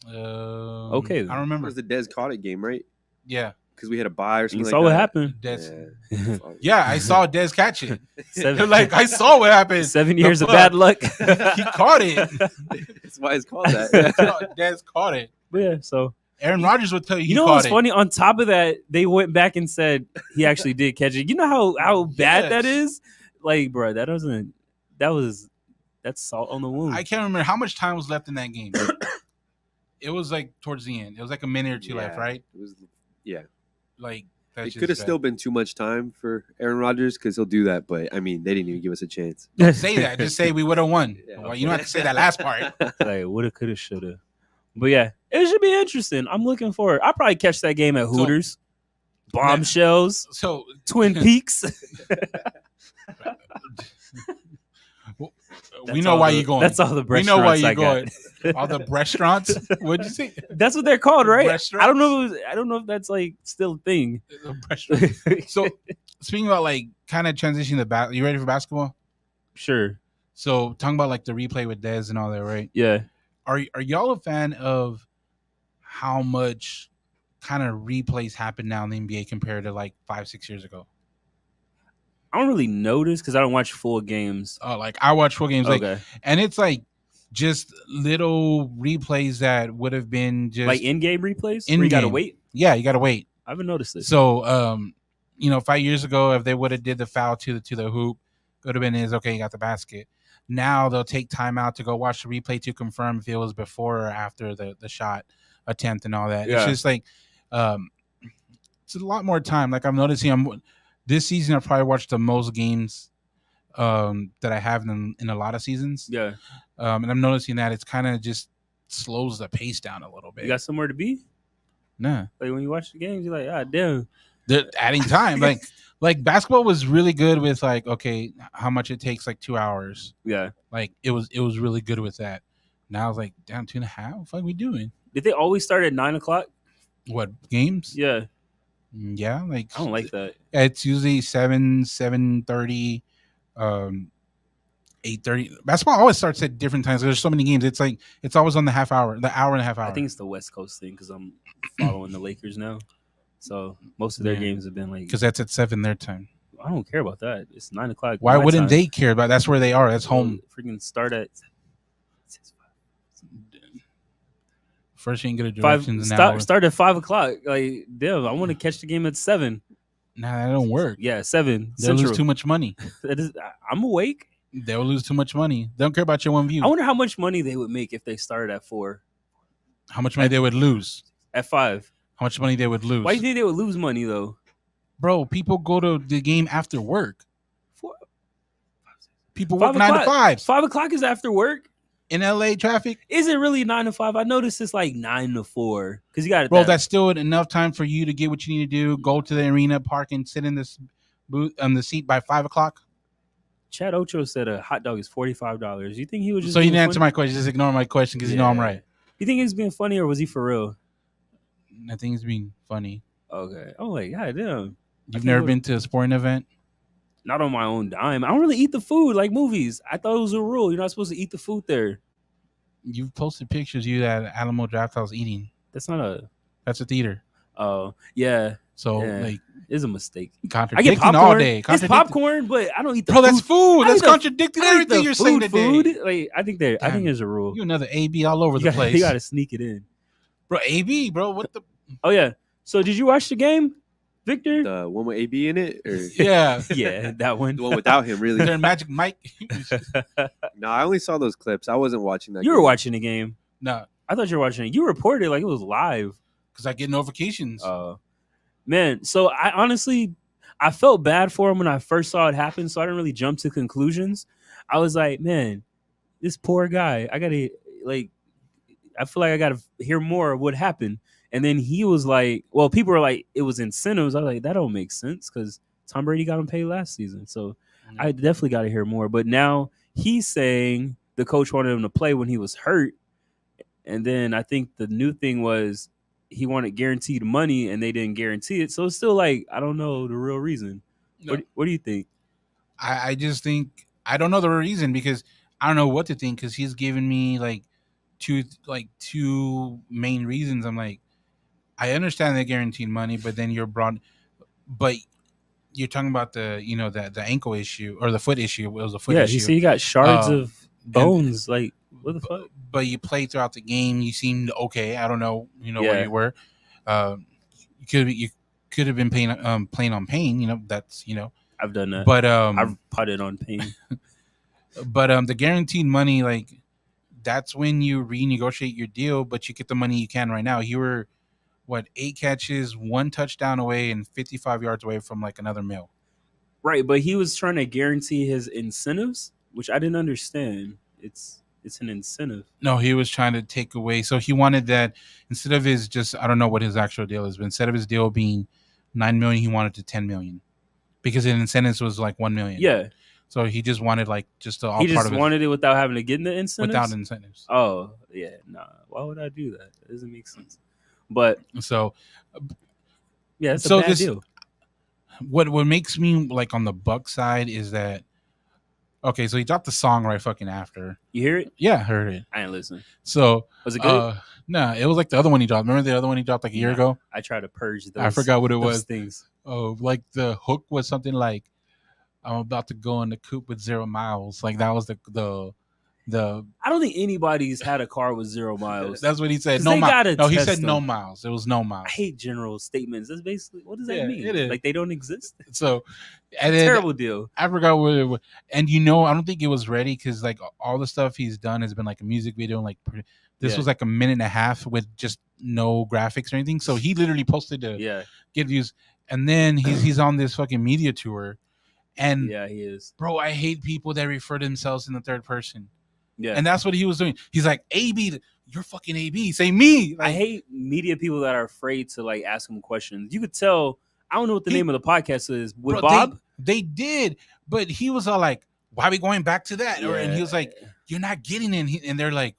I Okay, then. don't It remember. was the Des caught it game, right? Yeah. Because we had a bye or You something saw like what that. happened. Des. Yeah. Yeah, I saw Des catch it. Seven, Like I saw what happened. 7 The years of fuck? bad luck. He caught it. That's why it's called that. Des caught it. But yeah, so Aaron Rodgers would tell you. you he know caught what's it. funny? On top of that, they went back and said he actually did catch it. You know how bad that Yes. is? Like, bro, that's salt on the wound. I can't remember how much time was left in that game. It was like towards the end. It was like a minute or two left, Yeah. right? It was, yeah. Like that's It just could have bad. still been too much time for Aaron Rodgers because he'll do that. But I mean, they didn't even give us a chance. Don't say that. Just say we would have won. Yeah. Well, you don't have to say that last part. Like, woulda, coulda, shoulda. But yeah, it should be interesting. I'm looking forward. I'll probably catch that game at Hooters, Bombshells, So Twin Peaks. we know why you're going. That's all the we restaurants know why I you're got. going. All the restaurants. What'd you say? That's what they're called, right? Restaurants? I don't know if that's like still a thing. The restaurants. So speaking about like kind of transitioning the you ready for basketball? Sure. So talking about like the replay with Dez and all that, right? Yeah. Are y'all a fan of how much kind of replays happen now in the NBA compared to like 5-6 years ago? I don't really notice because I don't watch full games. Like I watch full games, like, Okay. and it's like just little replays that would have been just Like in-game replays? Where you gotta In-game. wait? yeah, you gotta wait. I haven't noticed this. So 5 years ago, if they would have did the foul to the hoop, it would have been okay, you got the basket. Now they'll take time out to go watch the replay to confirm if it was before or after the shot attempt and all that. Yeah. It's just like it's a lot more time. Like I'm noticing, this season I've probably watched the most games that I have in a lot of seasons. Yeah. And I'm noticing that it's kind of just slows the pace down a little bit. You got somewhere to be? Nah. Like when you watch the games, you're like, ah, damn. They're adding time. like basketball was really good with like, okay, how much it takes, like 2 hours. Yeah. Like it was really good with that. Now it's like down 2.5. What are we doing? Did they always start at 9 o'clock? What games? Yeah. Yeah, like I don't like that. it's usually 7:30, 8:30. Basketball always starts at different times. There's so many games. It's like it's always on the hour and a half hour. I think it's the West Coast thing because I'm following the Lakers now. So most of their Yeah. games have been like, because that's at 7 their time. I don't care about that. It's 9 o'clock. Why my wouldn't time. they care about? That's where they are. That's home. Freaking start at First, you ain't get a five. directions now. Start at 5 o'clock. Like, damn, I want to catch the game at 7. Nah, that don't work. Yeah, 7 They'll lose Central. too much money. I'm awake. They'll lose too much money. They don't care about your one view. I wonder how much money they would make if they started at 4, How much money they would lose. at 5. How much money they would lose. Why do you think they would lose money though? Bro, people go to the game after work. 4, People 5 work 9 to o'clock. 5 5 o'clock is after work. in LA traffic. Is it really 9 to 5? I noticed it's like 9 to 4 because you got Bro, that's still enough time for you to get what you need to do. Go to the arena, park, and sit in this booth on the seat by 5 o'clock. Chad Ocho said a hot dog is $45. You think he was just So you being didn't answer funny? my question. Just ignore my question because you know I'm right. You think he was being funny or was he for real? I think it's being funny. Okay. Oh, like, god damn. You've never been to a sporting event? Not on my own dime. I don't really eat the food like movies. I thought it was a rule. You're not supposed to eat the food there. You've posted pictures of you at Alamo Draft House eating. That's not a. That's a theater. Oh, yeah. So Yeah. like It's a mistake. I contradicting get popcorn all day. It's Contradicting. popcorn, but I don't eat the Bro, food. that's food. I That's eat the- contradicting I eat everything the you're saying today. food. Like I think Damn. there's a rule. You another AB all over the place. You got to sneak it in. Bro, AB, bro, what the? Oh yeah. So did you watch the game, Victor? The one with AB in it, or Yeah. Yeah, that one. the one without him, Is really? there a Magic Mike? No, I only saw those clips. I wasn't watching that. You were game. watching the game. No, I thought you were watching it. You reported like it was live. because I get notifications. Man, so I honestly, I felt bad for him when I first saw it happen, so I didn't really jump to conclusions. I was like, man, this poor guy. I gotta like. I feel like I gotta hear more of what happened. And then he was like, well, people were like, it was incentives. I was like, that don't make sense because Tom Brady got him paid last season. So I definitely got to hear more. But now he's saying the coach wanted him to play when he was hurt. And then I think the new thing was he wanted guaranteed money and they didn't guarantee it. So it's still like, I don't know the real reason. No. What do you think? I just think I don't know the reason because I don't know what to think because he's given me like two main reasons. I'm like, I understand the guaranteed money, but then but you're talking about the the ankle issue or the foot issue. It was a foot issue. You see, you got shards Um, of bones. Like, what the fuck? But you played throughout the game. You seemed okay. I don't know, where you were. You could have been playing on pain. That's I've done that. But I've putted on pain. But the guaranteed money, like that's when you renegotiate your deal, but you get the money you can right now. You were 8 catches, 1 touchdown away, and 55 yards away from like another mil. Right, but he was trying to guarantee his incentives, which I didn't understand. It's an incentive. No, he was trying to take away. So he wanted that instead of his I don't know what his actual deal is, but instead of his deal being $9 million, he wanted to $10 million because his incentives was like $1 million. Yeah. So he just wanted like just all he part just of wanted it without having to get the incentives. Without incentives. Oh yeah, nah. Why would I do that? It doesn't make sense. But so yeah, it's a bad deal. What makes me like on the Buck side is that okay, so he dropped the song right fucking after. You hear it? Yeah, I heard it. I ain't listen. So was it good? Nah, it was like the other one he dropped. Remember the other one he dropped like a year ago? I tried to purge those. I forgot what it was. Things. Oh, like the hook was something like I'm about to go in the coupe with 0 miles. Like that was the I don't think anybody's had a car with 0 miles. That's what he said. No miles. No, he said them. no miles. It was no miles. I hate general statements. That's basically what does that mean? It is. Like they don't exist. So, and then, terrible deal. I forgot what it was. And I don't think it was ready because like all the stuff he's done has been like a music video. And like this was like a minute and a half with just no graphics or anything. So he literally posted to get views. And then he's on this fucking media tour. And yeah, he is. Bro, I hate people that refer to themselves in the third person. Yeah. And that's what he was doing. He's like, AB, you're fucking AB. Say me. Like, I hate media people that are afraid to like ask him questions. You could tell, I don't know what the name of the podcast is. With Bob? They did, but he was all like, why are we going back to that? And he was like, you're not getting in. And they're like,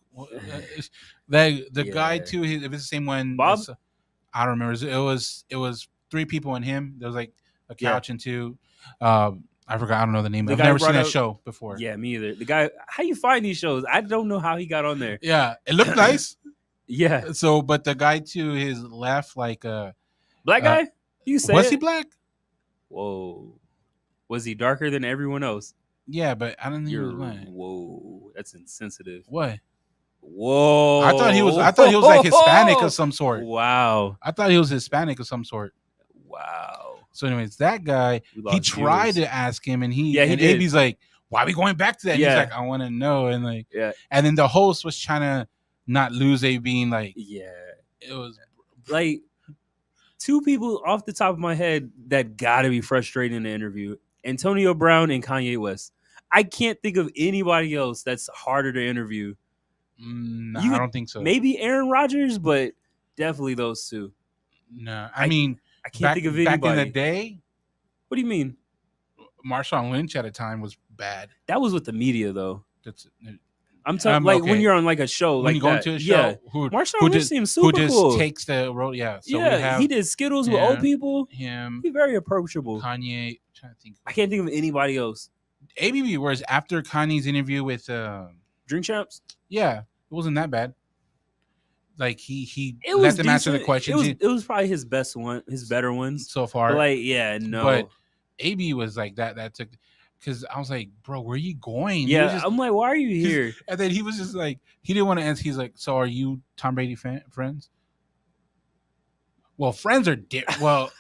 the guy too, if it's the same one. Bob? I don't remember. It was 3 people and him. There was like a couch and 2. I forgot. I don't know the name. I've never seen that show before. Yeah, me either. The guy, how you find these shows? I don't know how he got on there. Yeah, it looked nice. Yeah. So, but the guy to his left, like black guy, you say was he black? Whoa, was he darker than everyone else? Yeah, but I don't think he was black. Whoa, that's insensitive. What? Whoa, I thought he was like Hispanic of some sort. Wow, I thought he was Hispanic of some sort. Wow. So, anyways, that guy, he tried to ask him, and he did. AB's like, "Why are we going back to that?" Yeah. He's like, "I want to know," and like, and then the host was trying to not lose AB, and like, it was like 2 people off the top of my head that gotta be frustrating in the interview: Antonio Brown and Kanye West. I can't think of anybody else that's harder to interview. No, I don't think so. Maybe Aaron Rodgers, but definitely those 2. No, I mean. I can't think of anybody. Back in the day? What do you mean? Marshawn Lynch at a time was bad. That was with the media, though. I'm talking like when you're on like a show, when like you go into a show. Marshawn Lynch seems super cool. Who just cool. takes the road? Yeah. So he did Skittles with old people. Him. He's very approachable. Kanye. I'm trying to think. I can't think of anybody else. ABB. Whereas after Kanye's interview with Drink Champs, it wasn't that bad. Like he let them answer the questions. It was probably his best one, his better ones so far. But like, no. But AB was like that took because I was like, bro, where are you going? Yeah, I'm like, why are you here? And then he was just like, he didn't want to answer. He's like, so are you Tom Brady friends? Well, friends are well,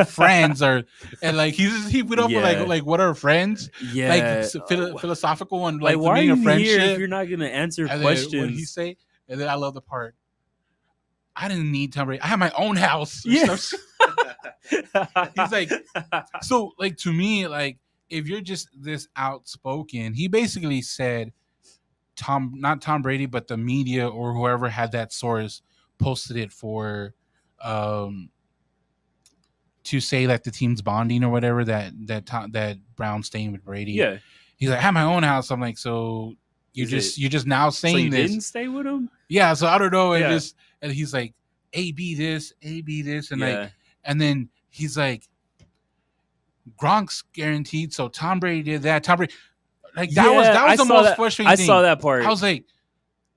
friends are, and like he went up with like what are friends? Yeah, like philosophical and like the why meaning are of you friendship. here if you're not gonna answer questions? What did he say? And then I love the part. I didn't need Tom Brady. I have my own house. Yeah. He's like, so like to me, like if you're just this outspoken, he basically said not Tom Brady, but the media or whoever had that source posted it for um to say that the team's bonding or whatever that Brown staying with Brady. Yeah. He's like, I have my own house. I'm like, so you're just now So saying you this. didn't stay with him? Yeah, so I don't know. And Yeah. just and he's like, AB this, and Yeah. like, and then he's like, Gronk's guaranteed. So Tom Brady did that. Tom Brady, like that was the most frustrating thing. I saw that part. I was like,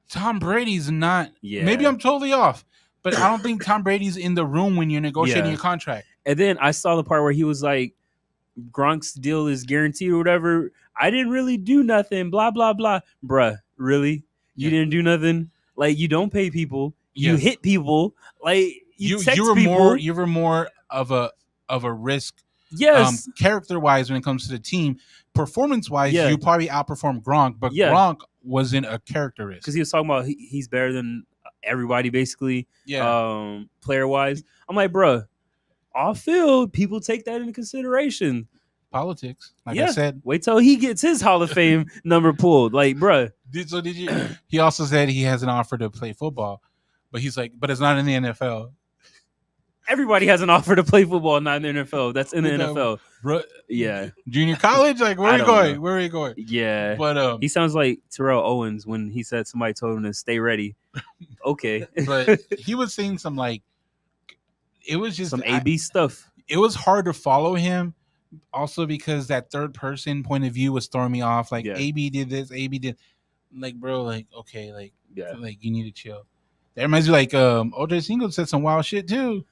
Tom Brady's not. Yeah. Maybe I'm totally off, but I don't think Tom Brady's in the room when you're negotiating Yeah. your contract. And then I saw the part where he was like, Gronk's deal is guaranteed or whatever. I didn't really do nothing. Blah blah blah. Bruh, really? You Yeah. didn't do nothing? Like you don't pay people. You Yes. hit people. Like you text were people. you were more of a risk. Yes. Character wise, when it comes to the team, performance wise, Yeah. you probably outperformed Gronk, but Yeah. Gronk wasn't a character risk Because he was talking about he's better than everybody basically. Yeah. Player wise, I'm like, bruh, off field, people take that into consideration. Politics, like Yeah. I said. Wait till he gets his Hall of Fame number pulled. Like, bruh. Did you? He also said he has an offer to play football, but he's like, but it's not in the NFL. Everybody has an offer to play football, not in the NFL. That's in the NFL. Bro, Yeah. Junior college? Like, where I are you don't going? know. Where are you going? Yeah. But He sounds like Terrell Owens when he said somebody told him to stay ready. Okay. but he was saying some like, it was just some AB stuff. It was hard to follow him, also because that third person point of view was throwing me off. Like, Yeah. AB did this, AB did, like, bro, like, okay, like, Yeah. like you need to chill. That reminds me, like, OJ Cinco said some wild shit too.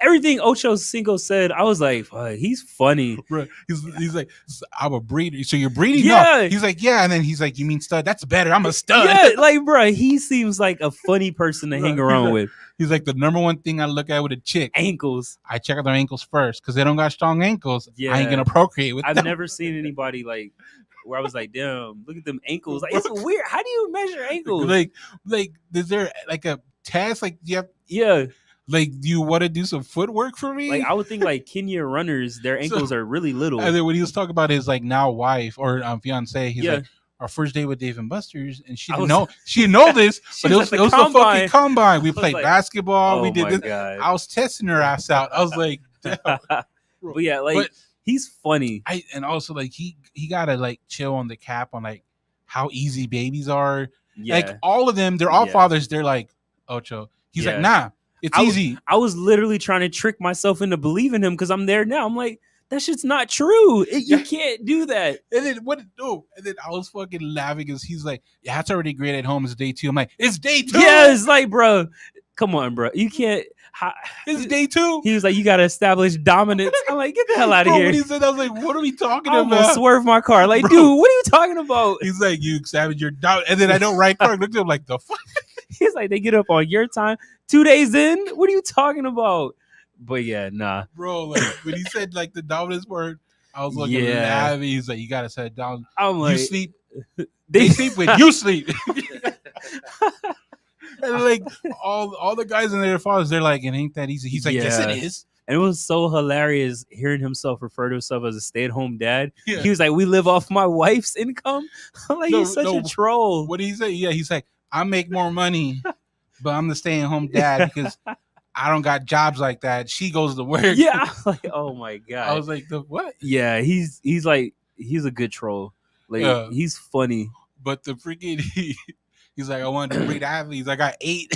Everything Ocho Cinco said, I was like, he's funny. Bro, he's like, I'm a breeder. So you're breeding? Yeah. No. He's like, yeah. And then he's like, you mean stud? That's better. I'm a stud. Yeah, like, bro, he seems like a funny person to hang around with. He's like, the number one thing I look at with a chick, ankles. I check out their ankles first because they don't got strong ankles. Yeah. I ain't gonna procreate with them. I've never seen anybody like where I was like, damn, look at them ankles. Like, it's weird. How do you measure ankles? Like, is there like a test? Like, do you have? Yeah. Like, do you want to do some footwork for me? Like, I would think like Kenya runners, their ankles are really little. And then when he was talking about his like now wife or fiance, he's Yeah. like, our first day with Dave and Buster's, and she didn't know this, but it was at the the fucking combine. We played like, basketball. oh We did my this. God. I was testing her ass out. I was like, damn. But yeah, like But he's funny. and also like he gotta like chill on the cap on like how easy babies are. Yeah. Like all of them, they're all Yeah. fathers. They're like Ocho. He's Yeah. like, nah, it's easy. I was literally trying to trick myself into believing him because I'm there now. I'm like, that shit's not true. You can't do that. And then what? Oh, and then I was fucking laughing because he's like, yeah, it's already great at home. It's day 2. I'm like, it's day 2. Yeah, it's like, bro, come on, bro. You can't. It's day 2. He was like, you got to establish dominance. I'm like, get the hell out of here. When he said, I was like, what are we talking I about? almost swerved my car. Like, Bro. dude, what are you talking about? He's like, you established your doubt. And then I don't right car. Looked at him like, the fuck? He's like, they get up on your time 2 days in. What are you talking about? But yeah, nah. Bro, like when he said like the dominance word, I was looking Yeah. laughing. He's like, you gotta set it down. I'm like, You sleep. They sleep when you sleep. And like all the guys in their fathers, they're like, it ain't that easy. He's like, yes, Yeah. it is. And it was so hilarious hearing himself refer to himself as a stay-at-home dad. Yeah. He was like, we live off my wife's income. I'm like, No, he's such a troll. What did he say? Yeah, he's like, I make more money, but I'm the stay-at-home dad because I don't got jobs like that. She goes to work. Yeah. I was like, oh my God. I was like, the what? Yeah, he's a good troll. Like, Yeah. he's funny. But the freaking he's like, I wanted to breed athletes. I got 8.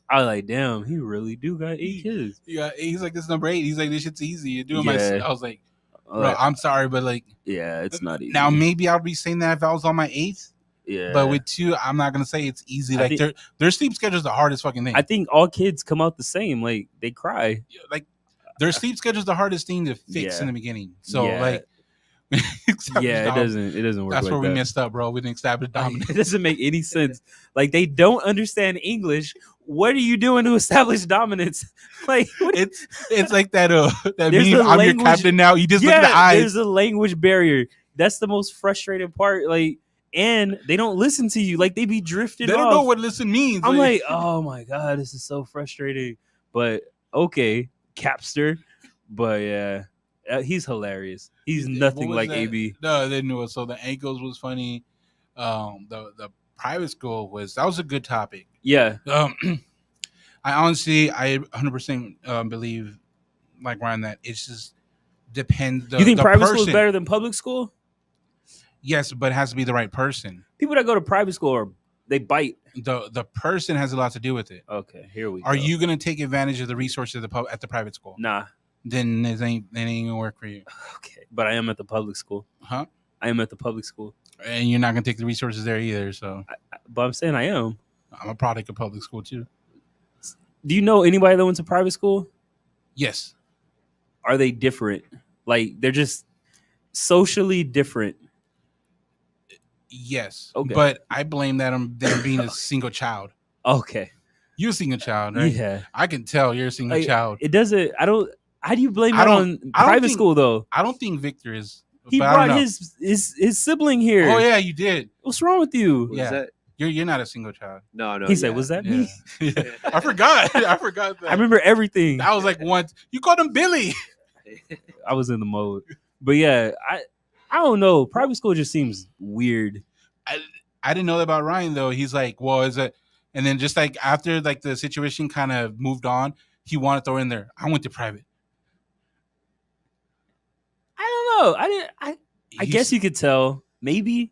I was like, damn, he really do got 8 kids. Yeah, he's like, this is number 8. He's like, this shit's easy. You're doing Yeah. I was like, bro, I'm sorry, but like, yeah, it's not easy. now maybe I'll be saying that if I was on my 8th. yeah, But with 2, I'm not gonna say it's easy. I Like think- their sleep schedule is the hardest fucking thing. I think all kids come out the same. Like, they cry. Like their sleep schedule is the hardest thing to fix Yeah. in the beginning. So Yeah. like, Yeah, it doesn't work. That's like where we that. messed up, bro. We didn't establish dominance. It doesn't make any sense. Like, they don't understand English. What are you doing to establish dominance? Like, what It's like that that There's meme. a I'm your language- captain now. You just look in the yeah, eyes. there's a language barrier. That's the most frustrating part. Like, and they don't listen to you. Like, they be drifting They off. don't know what listen means. I'm like, oh my God, this is so frustrating. But okay, Capster. But yeah, he's hilarious. He's What nothing was like that? AB. No, I didn't know it. So the ankles was funny. The private school that was a good topic. Yeah. I honestly, I 100% believe like Ryan that it's just depends You think the private school is person. better than public school? Yes, but it has to be the right person. People that go to private school they bite. The person has a lot to do with it. Okay, here we go. Are you gonna take advantage of the resources at the private school? Nah. Then it ain't gonna work for you. Okay, but I am at the public school. Huh? I am at the public school, and you're not gonna take the resources there either. So, but I'm saying I am. I'm a product of public school too. Do you know anybody that went to private school? Yes. Are they different? Like they're just socially different. Yes. Okay. But I blame that on them being a single child. Okay. You're a single child, right? Yeah. I can tell you're a single child. It doesn't. I don't. How do you blame that on private school though? I don't think Victor is. He brought his sibling here. Oh yeah, you did. What's wrong with you? Yeah. You're not a single child. No. He said, "Was that me?" Yeah. I forgot. I forgot that. I remember everything. I was like once. You called him Billy. I was in the mode, but yeah, I don't know. Private school just seems weird. I didn't know that about Ryan though. He's like, well, is it? And then just like after like the situation kind of moved on, he wanted to throw in there. I went to private. I don't know. I guess you could tell maybe,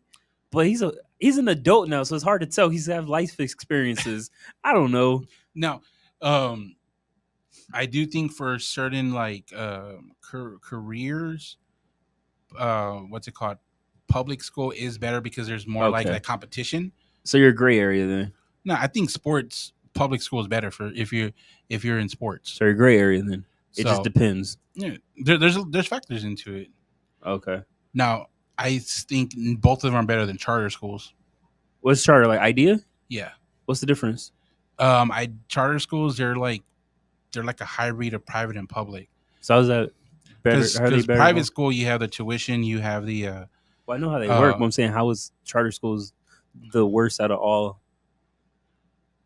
but he's an adult now, so it's hard to tell. He's have life experiences. I don't know. No, I do think for certain like careers, what's it called? Public school is better because there's more like that competition. So you're a gray area then. No, I think sports public school is better for if you're in sports. So you're a gray area then. It just depends. Yeah, there's factors into it. Okay. Now I think both of them are better than charter schools. What's charter like? Idea? Yeah. What's the difference? Charter schools they're like a hybrid of private and public. So how's that better? Because private school you have the tuition, you have the. Well, I know how they work, but I'm saying how is charter schools the worst out of all?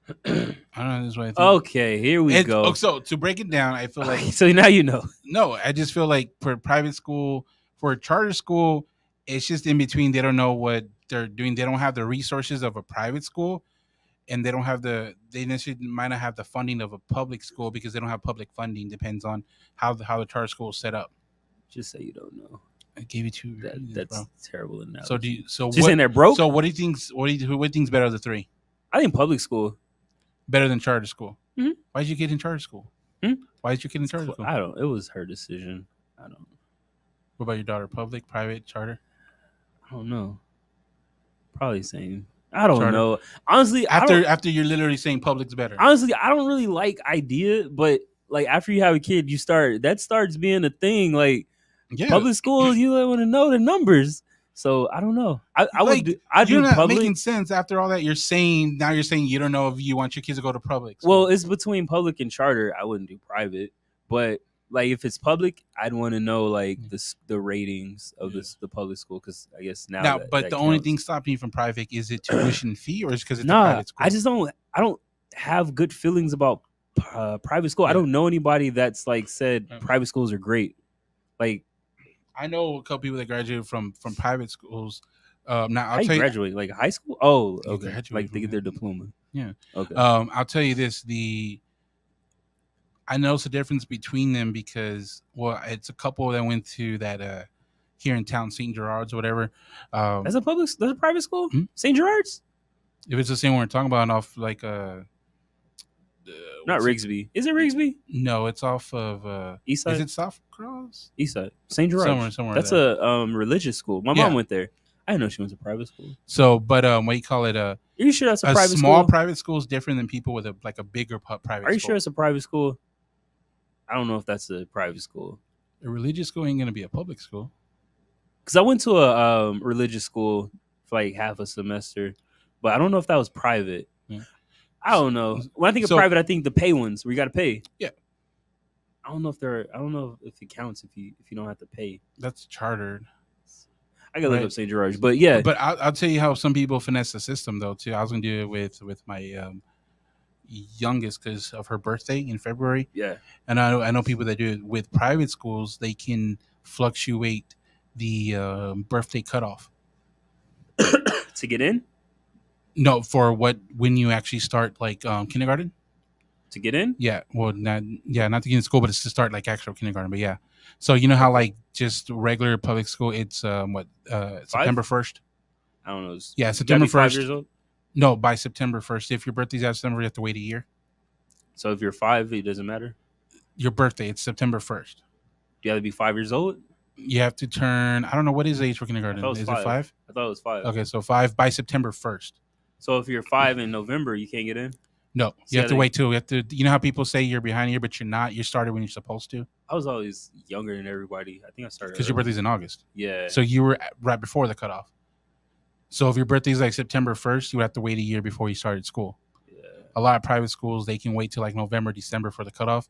I don't know. This is what I think. Okay, here we go. So to break it down, I feel like so now you know. No, I just feel like for private school, for a charter school, it's just in between. They don't know what they're doing. They don't have the resources of a private school, and they don't have they necessarily might not have the funding of a public school because they don't have public funding. Depends on how the charter school is set up. Just say you don't know. I gave you two. That's terrible analogy. So do you? So you're saying they're broke? So what do you think? What do you think's better of the three? I think public school better than charter school. Mm-hmm. Why did you get in charter school? Why did you get in charter school? I don't. It was her decision. I don't. What about your daughter? Public, private, charter? I don't know. Probably same. I don't charter. know. Honestly, after you're literally saying public's better. Honestly, I don't really like idea, but like after you have a kid, that starts being a thing. Like public school, you want to know the numbers. So I don't know. I'd do not public. Making sense after all that. You're saying you don't know if you want your kids to go to public. So. Well, it's between public and charter. I wouldn't do private, but like if it's public, I'd want to know like the ratings of the public school because I guess now. But the only thing stopping you from private is it tuition fee or is because it's a private school? I just don't. I don't have good feelings about private school. Yeah. I don't know anybody that's like said private schools are great. Like. I know a couple people that graduated from private schools. Now I'll tell you, graduate like high school. Oh, okay. Like they get their diploma. Yeah. Okay. I'll tell you this: I noticed the difference between them because it's a couple that went to that here in town, St. Gerard's or whatever. That's a private school, St. Gerard's. If it's the same one we're talking about, off like not Rigsby. Is it Rigsby? No, it's off of East Side. Is it South Cross? East Side. St. Gerard's. Somewhere. That's a religious school. My mom went there. I didn't know she went to private school. So, but what do you call it? Are you sure that's a private school? Small private school is different than people with a bigger private school. Are you sure it's a private school? I don't know if that's a private school. A religious school ain't gonna be a public school. Because I went to a religious school for like half a semester, but I don't know if that was private. Yeah. I don't know. When I think of private, I think the pay ones where you got to pay. Yeah. I don't know if it counts if you don't have to pay. That's chartered. I gotta look up St. George, but yeah. But I'll tell you how some people finesse the system though too. I was gonna do it with my youngest because of her birthday in February. Yeah. And I know people that do it with private schools. They can fluctuate the birthday cutoff. To get in? No, for when you actually start like kindergarten. To get in? Yeah, well, not to get in school, but it's to start like actual kindergarten. But yeah, so you know how like just regular public school, it's September 1st. I don't know. Yeah, You gotta September be 5 1st. years old. No, by September 1st. If your birthday's out September, you have to wait a year. So if you're 5, it doesn't matter. Your birthday, it's September 1st. You have to be 5 years old. You have to turn. I don't know what is the age for I kindergarten. thought it was Is 5. it 5? I thought it was 5. Okay, so 5 by September 1st. So if you're 5 in November, you can't get in. No, See, you I have to think- wait till you have to. You know how people say you're behind a year, but you're not. You started when you're supposed to I was always younger than everybody. I think I started because your early. birthday's in August. Yeah. So you were right before the cutoff. So if your birthday's like September 1st, you have to wait a year before you started school. Yeah. A lot of private schools, they can wait till like November, December for the cutoff.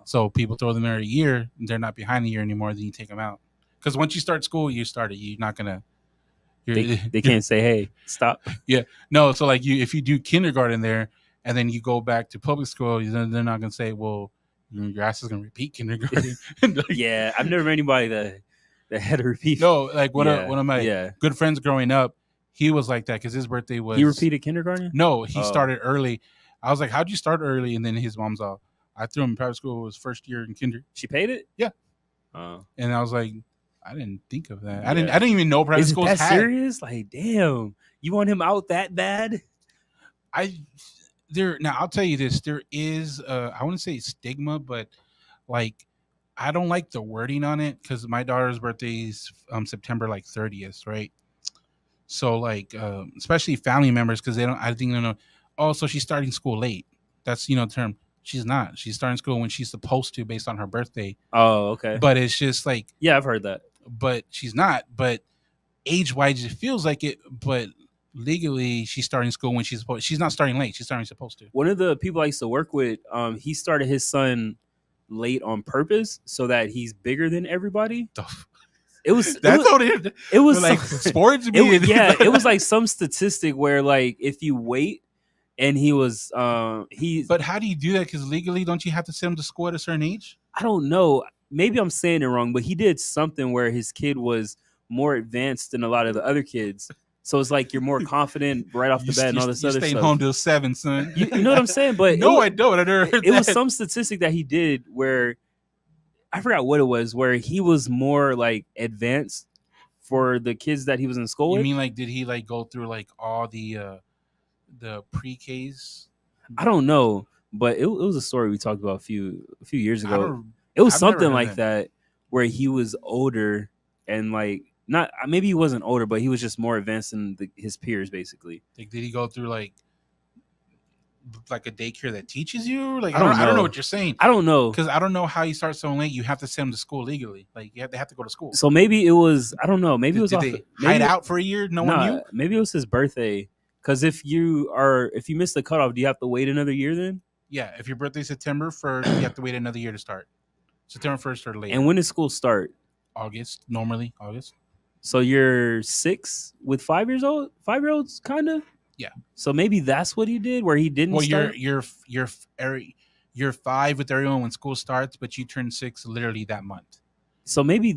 So people throw them there a year, they're not behind a year anymore, then you take them out. Because once you start school, you started. You're not gonna. They can't say, "Hey, stop." No, so like if you do kindergarten there, and then you go back to public school, then they're not gonna say, "Well, your ass is gonna repeat kindergarten." Like, Yeah, I've never met anybody that had to repeat. no, like one Yeah, of my good friends growing up, he was like that because his birthday was. He repeated kindergarten. No, he Oh. started early. I was like, "How'd you start early?" And then his mom's all, "I threw him in private school. It was first year in kinder." She paid it. Yeah. Oh. And I was like, I didn't think of that. Yeah. I didn't even know private Is it schools that had. serious? Like, damn, you want him out that bad? Now I'll tell you this. There is I wouldn't say stigma, but like I don't like the wording on it because my daughter's birthday is September like 30th, right? So like especially family members because I think they know. Oh, so she's starting school late. That's the term. She's not. She's starting school when she's supposed to based on her birthday. Oh, okay. But it's just like Yeah, I've heard that. but she's not. But age-wise, it feels like it. But legally, she's starting school when she's supposed. She's not starting late. She's starting supposed to. One of the people I used to work with, he started his son late on purpose so that he's bigger than everybody. It was it was like some- sports. it was like some statistic where like if you wait and he was But how do you do that? Because legally, don't you have to send him to school at a certain age? I don't know. Maybe I'm saying it wrong, but he did something where his kid was more advanced than a lot of the other kids. So it's like you're more confident right off the bat and all this other staying stuff. home till 7, son. You know what I'm saying? But No, I don't. I never heard it was that. some statistic that he did where I forgot what it was, where he was more like advanced for the kids that he was in school You with. mean like did he like go through like all the pre-Ks? I don't know, but it was a story we talked about a few years I ago. don't- It was I've never something heard like that where he was older and like not maybe he wasn't older, but he was just more advanced than his peers, basically. Like, did he go through like a daycare that teaches you? Like I don't I don't know know. what you're saying. I don't know. Because I don't know how you start so late. You have to send them to school legally. Like they have to go to school. So maybe it was I don't know. Maybe it was did off, they maybe, hide out for a year? No one knew. Maybe it was his birthday. Because if you miss the cutoff, do you have to wait another year then? Yeah, if your birthday's September 1st, you have to wait another year to start. September 1st or later. And when does school start? August, normally August. So you're 6 with 5-year-olds, kind of. Yeah. So maybe that's what he did, where he didn't. Well, start? you're 5 with everyone when school starts, but you turn 6 literally that month. So maybe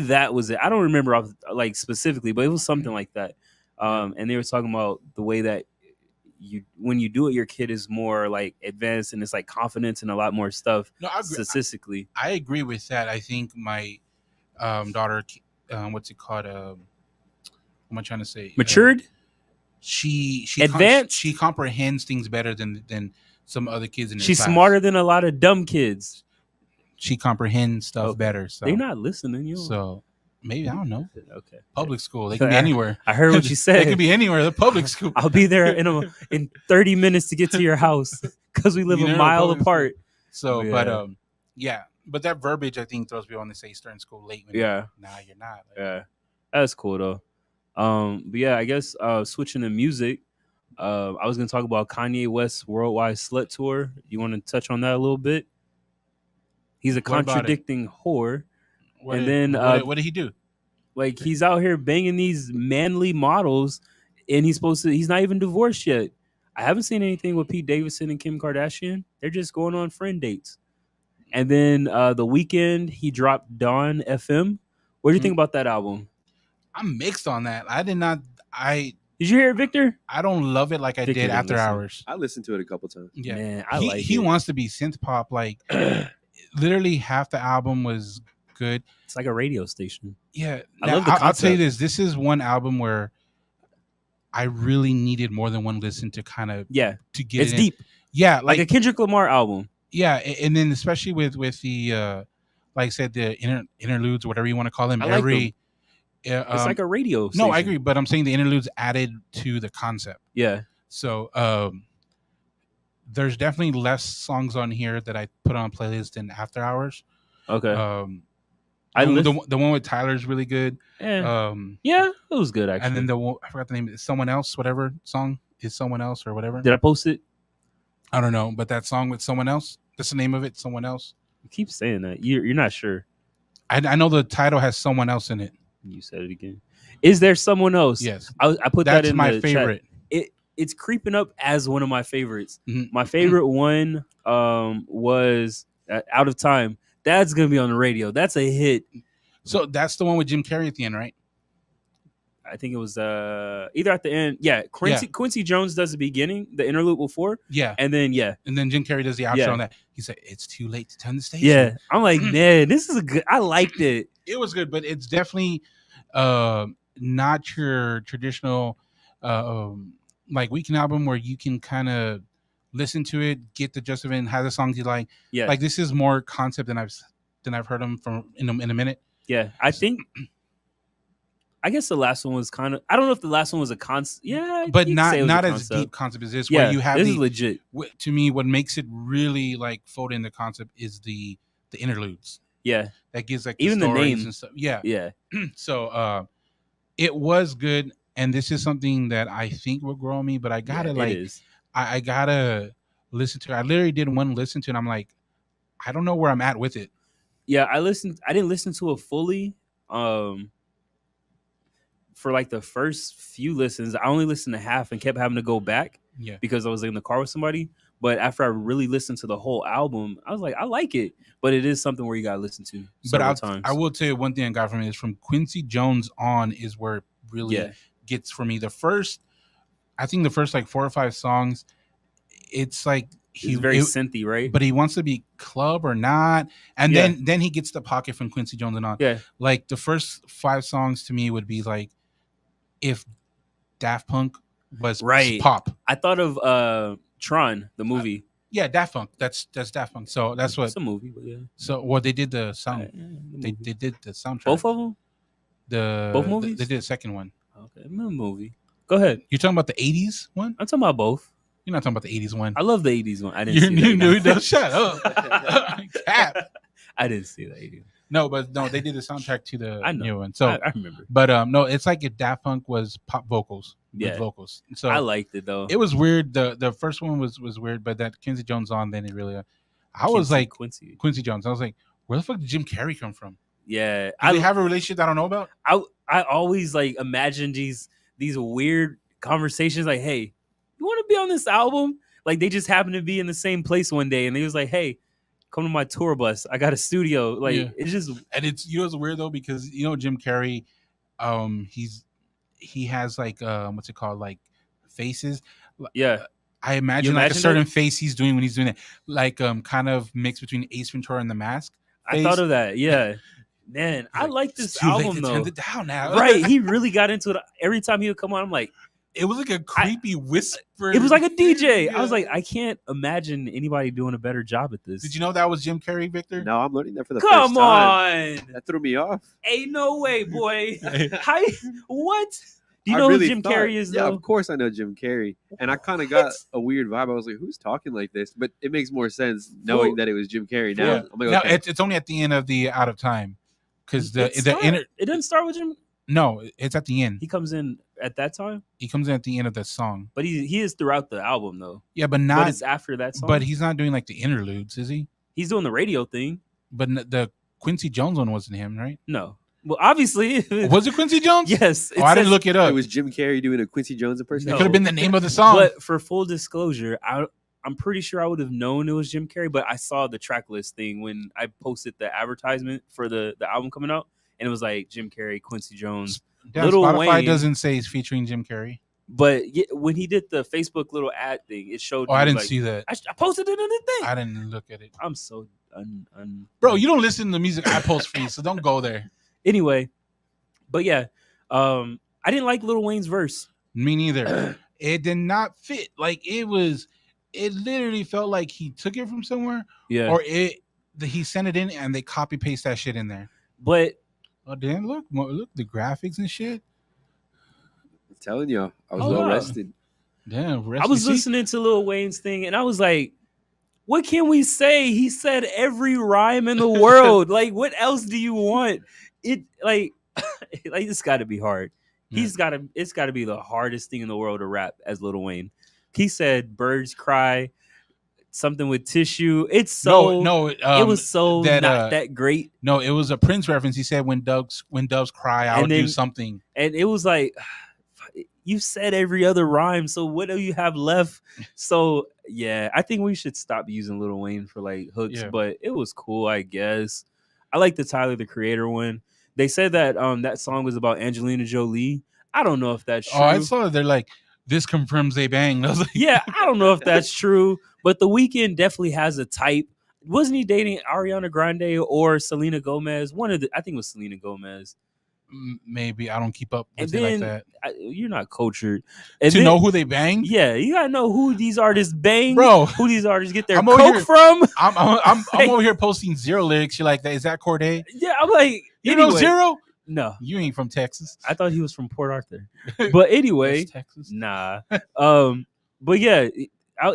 that was it. I don't remember like specifically, but it was something like that. And they were talking about the way that when you do it, your kid is more like advanced and it's like confidence and a lot more stuff. No, I agree. Statistically. I agree with that. I think my daughter, what's it called? What am I trying to say? Matured? She Advanced? she comprehends things better than some other kids in her She's class. smarter than a lot of dumb kids. She comprehends stuff Okay. better. So They're not listening. You know? So maybe I don't know. Okay. Public school. They can be anywhere. I heard what you They said. can be anywhere. The public school. I'll be there in 30 minutes to get to your house because we live You a never mile public apart. So, Yeah. but yeah. But that verbiage, I think, throws people when they say starting school late. When Yeah. Nah, you're not. Like, Yeah, that's cool though. But yeah, I guess switching to music. I was gonna talk about Kanye West's worldwide slut tour. You want to touch on that a little bit? He's a What about it? contradicting whore. What And did- then, what did he do? Like he's out here banging these manly models, and he's not even divorced yet. I haven't seen anything with Pete Davidson and Kim Kardashian. They're just going on friend dates. And then the Weeknd, he dropped Dawn FM. What do you think about that album? I'm mixed on that. I did not. I Did you hear it, Victor? I don't love it like I Victor did didn't After listen. Hours. I listened to it a couple times. Yeah, Man, I like he it. wants to be synth pop. Like literally half the album was good. It's like a radio station. Yeah, I love the I'll tell you concept. this. This is one album where I really needed more than one listen to kind of Yeah, to get it's it in. deep. Yeah, Like a Kendrick Lamar album. yeah, and then especially with the like I said, the interludes, whatever you want to call them. I like them. It's It's like a radio no, station. I agree, but I'm saying the interludes added to the concept. Yeah. So there's definitely less songs on here that I put on a playlist than After Hours. Okay. The one with Tyler is really good. Yeah, it was good actually. And then the one, I forgot the name. It's Someone Else, whatever song is Someone Else or whatever. Did I post it? I don't know, but that song with Someone Else. That's the name of it. Someone Else. You keep saying that. You're not sure. I know the title has Someone Else in it. You said it again. Is there someone else? Yes, I put that's that in my the favorite. Chat. It's creeping up as one of my favorites. Mhm. My favorite one was Out of Time. That's gonna be on the radio. That's a hit. So that's the one with Jim Carrey at the end, right? I think it was either at the end. Yeah, Quincy Jones does the beginning, the interlude before, Yeah, and then and then Jim Carrey does the outro Yeah. on that. He said, "It's too late to turn the station." yeah. I'm like, man, this is a good. I liked it. It was good, but it's definitely not your traditional like Weeknd album where you can kind of listen to it, get the gist of it, and have the songs you like. Yeah, Like this is more concept than I've heard them from in a minute. yeah. I guess the last one was kind of. I don't know if the last one was a concept. Yeah, But you could say it was not a as concept. deep concept as this, Yeah, where you have this is legit. to me, what makes it really like fold in the concept is the interludes. Yeah, That gives like Even the stories name. and stuff. Yeah. yeah. So it was good, and this is something that I think will grow on me, but I gotta Yeah, like it is. I gotta listen to it. I literally did one listen to it, and I'm like, I don't know where I'm at with it. Yeah, I didn't listen to it fully. For like the first few listens, I only listened to half and kept having to go back Yeah. because I was in the car with somebody. But after I really listened to the whole album, I was like, I like it. But it is something where you gotta listen to several times. I will tell you one thing I got from it is from Quincy Jones on is where it really gets for me. I think the first like 4 or 5 songs, it's like He's very synthy, right? but he wants to be club or not, and then he gets the pocket from Quincy Jones and on. Yeah. Like the first 5 songs to me would be like if Daft Punk was pop. I thought of Tron, the movie. Yeah, Daft Punk. That's Daft Punk. So that's what. It's a movie, but yeah. So they did the sound. The They did the soundtrack. both of them. Both movies? They did the second one. Okay, the movie. Go ahead. You're talking about the '80s one. I'm talking about both. You're not talking about the '80s one. I love the '80s one. I didn't see You knew that. that. Shut up. Cap. I didn't see the '80s. No, but no, they did the soundtrack to the I know. new one. So I remember. But no, it's like if Daft Punk was pop vocals. Yeah. With vocals. So I liked it though. it was weird. The first one was weird, but that Quincy Jones on, then it really. I was like Quincy Jones. I was like, where the fuck did Jim Carrey come from? Yeah, Do they have a relationship I don't know about? I always like imagine these weird conversations. Like, hey, you want to be on this album? Like they just happened to be in the same place one day, and they was like, hey, come to my tour bus. I got a studio. Like it's just and it's it's weird though because Jim Carrey, he has like what's it called, like faces. Yeah. I imagine like a certain face he's doing when he's doing it, like kind of mixed between Ace Ventura and The Mask. I thought of that. Yeah. Man, I like this album though. Turn it down now. Right. He really got into it. Every time he would come on, I'm like, it was like a creepy whisper. It was like a DJ. Yeah. I was like, I can't imagine anybody doing a better job at this. Did you know that was Jim Carrey, Victor? No, I'm learning that for the Come first time. on. That threw me off. Ain't no way, boy. What? Do you I know really who Jim thought- Carrey is Yeah, though? of course I know Jim Carrey. And I kind of got a weird vibe. I was like, who's talking like this? But it makes more sense knowing that it was Jim Carrey now. Yeah. I'm like, No, okay. it's only at the end of the Out of Time, because It doesn't start with Jim. No, it's at the end. He comes in at that time, He comes in at the end of the song. but he is throughout the album though. Yeah, but But not. it's after that song. But he's not doing like the interludes, is he? He's doing the radio thing. But the Quincy Jones one wasn't him, right? No, Well, obviously, Was it Quincy Jones? yes. Oh, I didn't look it up. It was Jim Carrey doing a Quincy Jones It impersonation. could have been the name of the song. But for full disclosure, I'm pretty sure I would have known it was Jim Carrey, but I saw the track list thing when I posted the advertisement for the album coming out, and it was like Jim Carrey, Quincy Jones, Damn, Lil Spotify Wayne. doesn't say he's featuring Jim Carrey. But when he did the Facebook little ad thing, it showed. Oh, I didn't like, see that. I posted it in the thing. I didn't look at it. I'm so Bro, you don't listen to the music I post for you, so don't go there. Anyway, but yeah, I didn't like Lil Wayne's verse. Me neither. It did not fit. Like it literally felt like he took it from somewhere, Yeah, or he sent it in and they copy paste that shit in there. but Oh damn! Look the graphics and shit. I'm telling you, I was Oh, well wow. rested. Damn, I was listening to Lil Wayne's thing, and I was like, what can we say? He said every rhyme in the world. Like, what else do you want? It like it's got to be hard. It's got to be the hardest thing in the world to rap as Lil Wayne. He said birds cry, something with tissue. It's so it was so not that great. No, it was a Prince reference. He said when doves cry, I'll do something. And it was like, you said every other rhyme, so what do you have left? So yeah, I think we should stop using Lil Wayne for like hooks, but it was cool, I guess. I like the Tyler the Creator one. They said that that song was about Angelina Jolie. I don't know if that's true. Oh, I saw that. They're like, this confirms they bang. I was like, yeah, I don't know if that's true, but The Weeknd definitely has a type. Wasn't he dating Ariana Grande or Selena Gomez? I think it was Selena Gomez. Maybe I don't keep up with it like that. You're not cultured to know who they bang. Yeah, you gotta know who these artists bang, bro. Who these artists get their coke from. I'm over here posting Zero lyrics. You're like, is that Corday? Yeah, I'm like, you know Zero? No, you ain't from Texas. I thought he was from Port Arthur. But anyway, Texas. Nah. But yeah,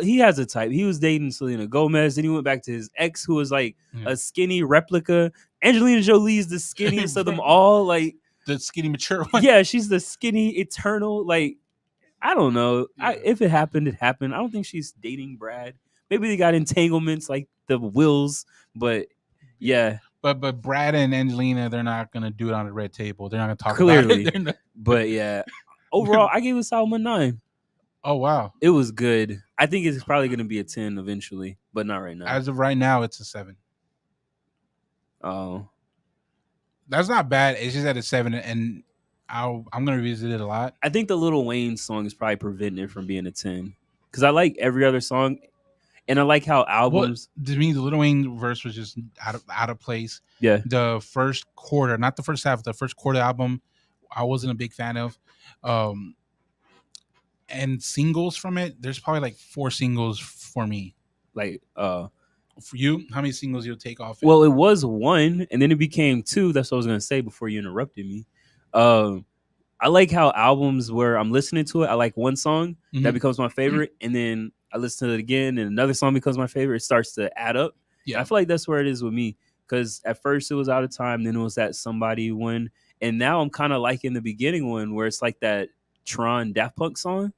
he has a type. He was dating Selena Gomez, then he went back to his ex, who was like a skinny replica. Angelina Jolie is the skinniest of them all. Like the skinny mature one. Yeah, she's the skinny eternal. Like, I don't know. Yeah. If it happened, it happened. I don't think she's dating Brad. Maybe they got entanglements like the Wills, but yeah. But Brad and Angelina, they're not gonna do it on a red table. They're not gonna talk clearly. about it. But yeah, overall, I gave this album a 9. Oh wow, it was good. I think it's probably gonna be a 10 eventually, but not right now. As of right now, it's a 7. Oh, that's not bad. It's just at a 7, and I'm gonna revisit it a lot. I think the Lil Wayne song is probably preventing it from being a 10 because I like every other song. And I like how albums. To me, the Lil Wayne verse was just out of place. Yeah. The first quarter, not the first half, the first quarter album, I wasn't a big fan of. And singles from it, there's probably like 4 singles for me. Like, for you, how many singles you'll take off? Well, it was 1, and then it became 2. That's what I was gonna say before you interrupted me. I like how albums where I'm listening to it, I like one song that becomes my favorite, and then I listen to it again, and another song becomes my favorite. It starts to add up. Yeah, I feel like that's where it is with me. Because at first it was Out of Time, then it was that Somebody one, and now I'm kind of liking the beginning one where it's like that Tron Daft Punk song.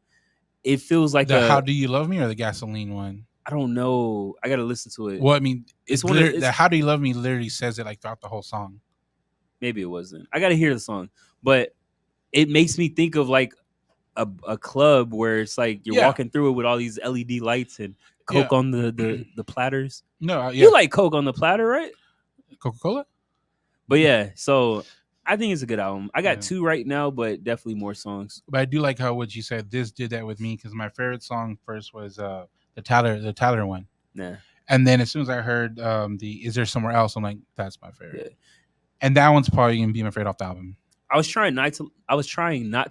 It feels like the How Do You Love Me or the Gasoline one? I don't know. I gotta listen to it. Well, I mean, it's the How Do You Love Me literally says it like throughout the whole song. Maybe it wasn't. I gotta hear the song, but it makes me think of like a club where it's like you're walking through it with all these LED lights and Coke on the platters. No, you like Coke on the platter, right? Coca-Cola. But yeah, so I think it's a good album. I got 2 right now, but definitely more songs. But I do like how what you said. This did that with me because my favorite song first was the Tyler one. Yeah. And then as soon as I heard the Is There Somewhere Else, I'm like, that's my favorite. Yeah. And that one's probably gonna be my favorite off the album. I was trying not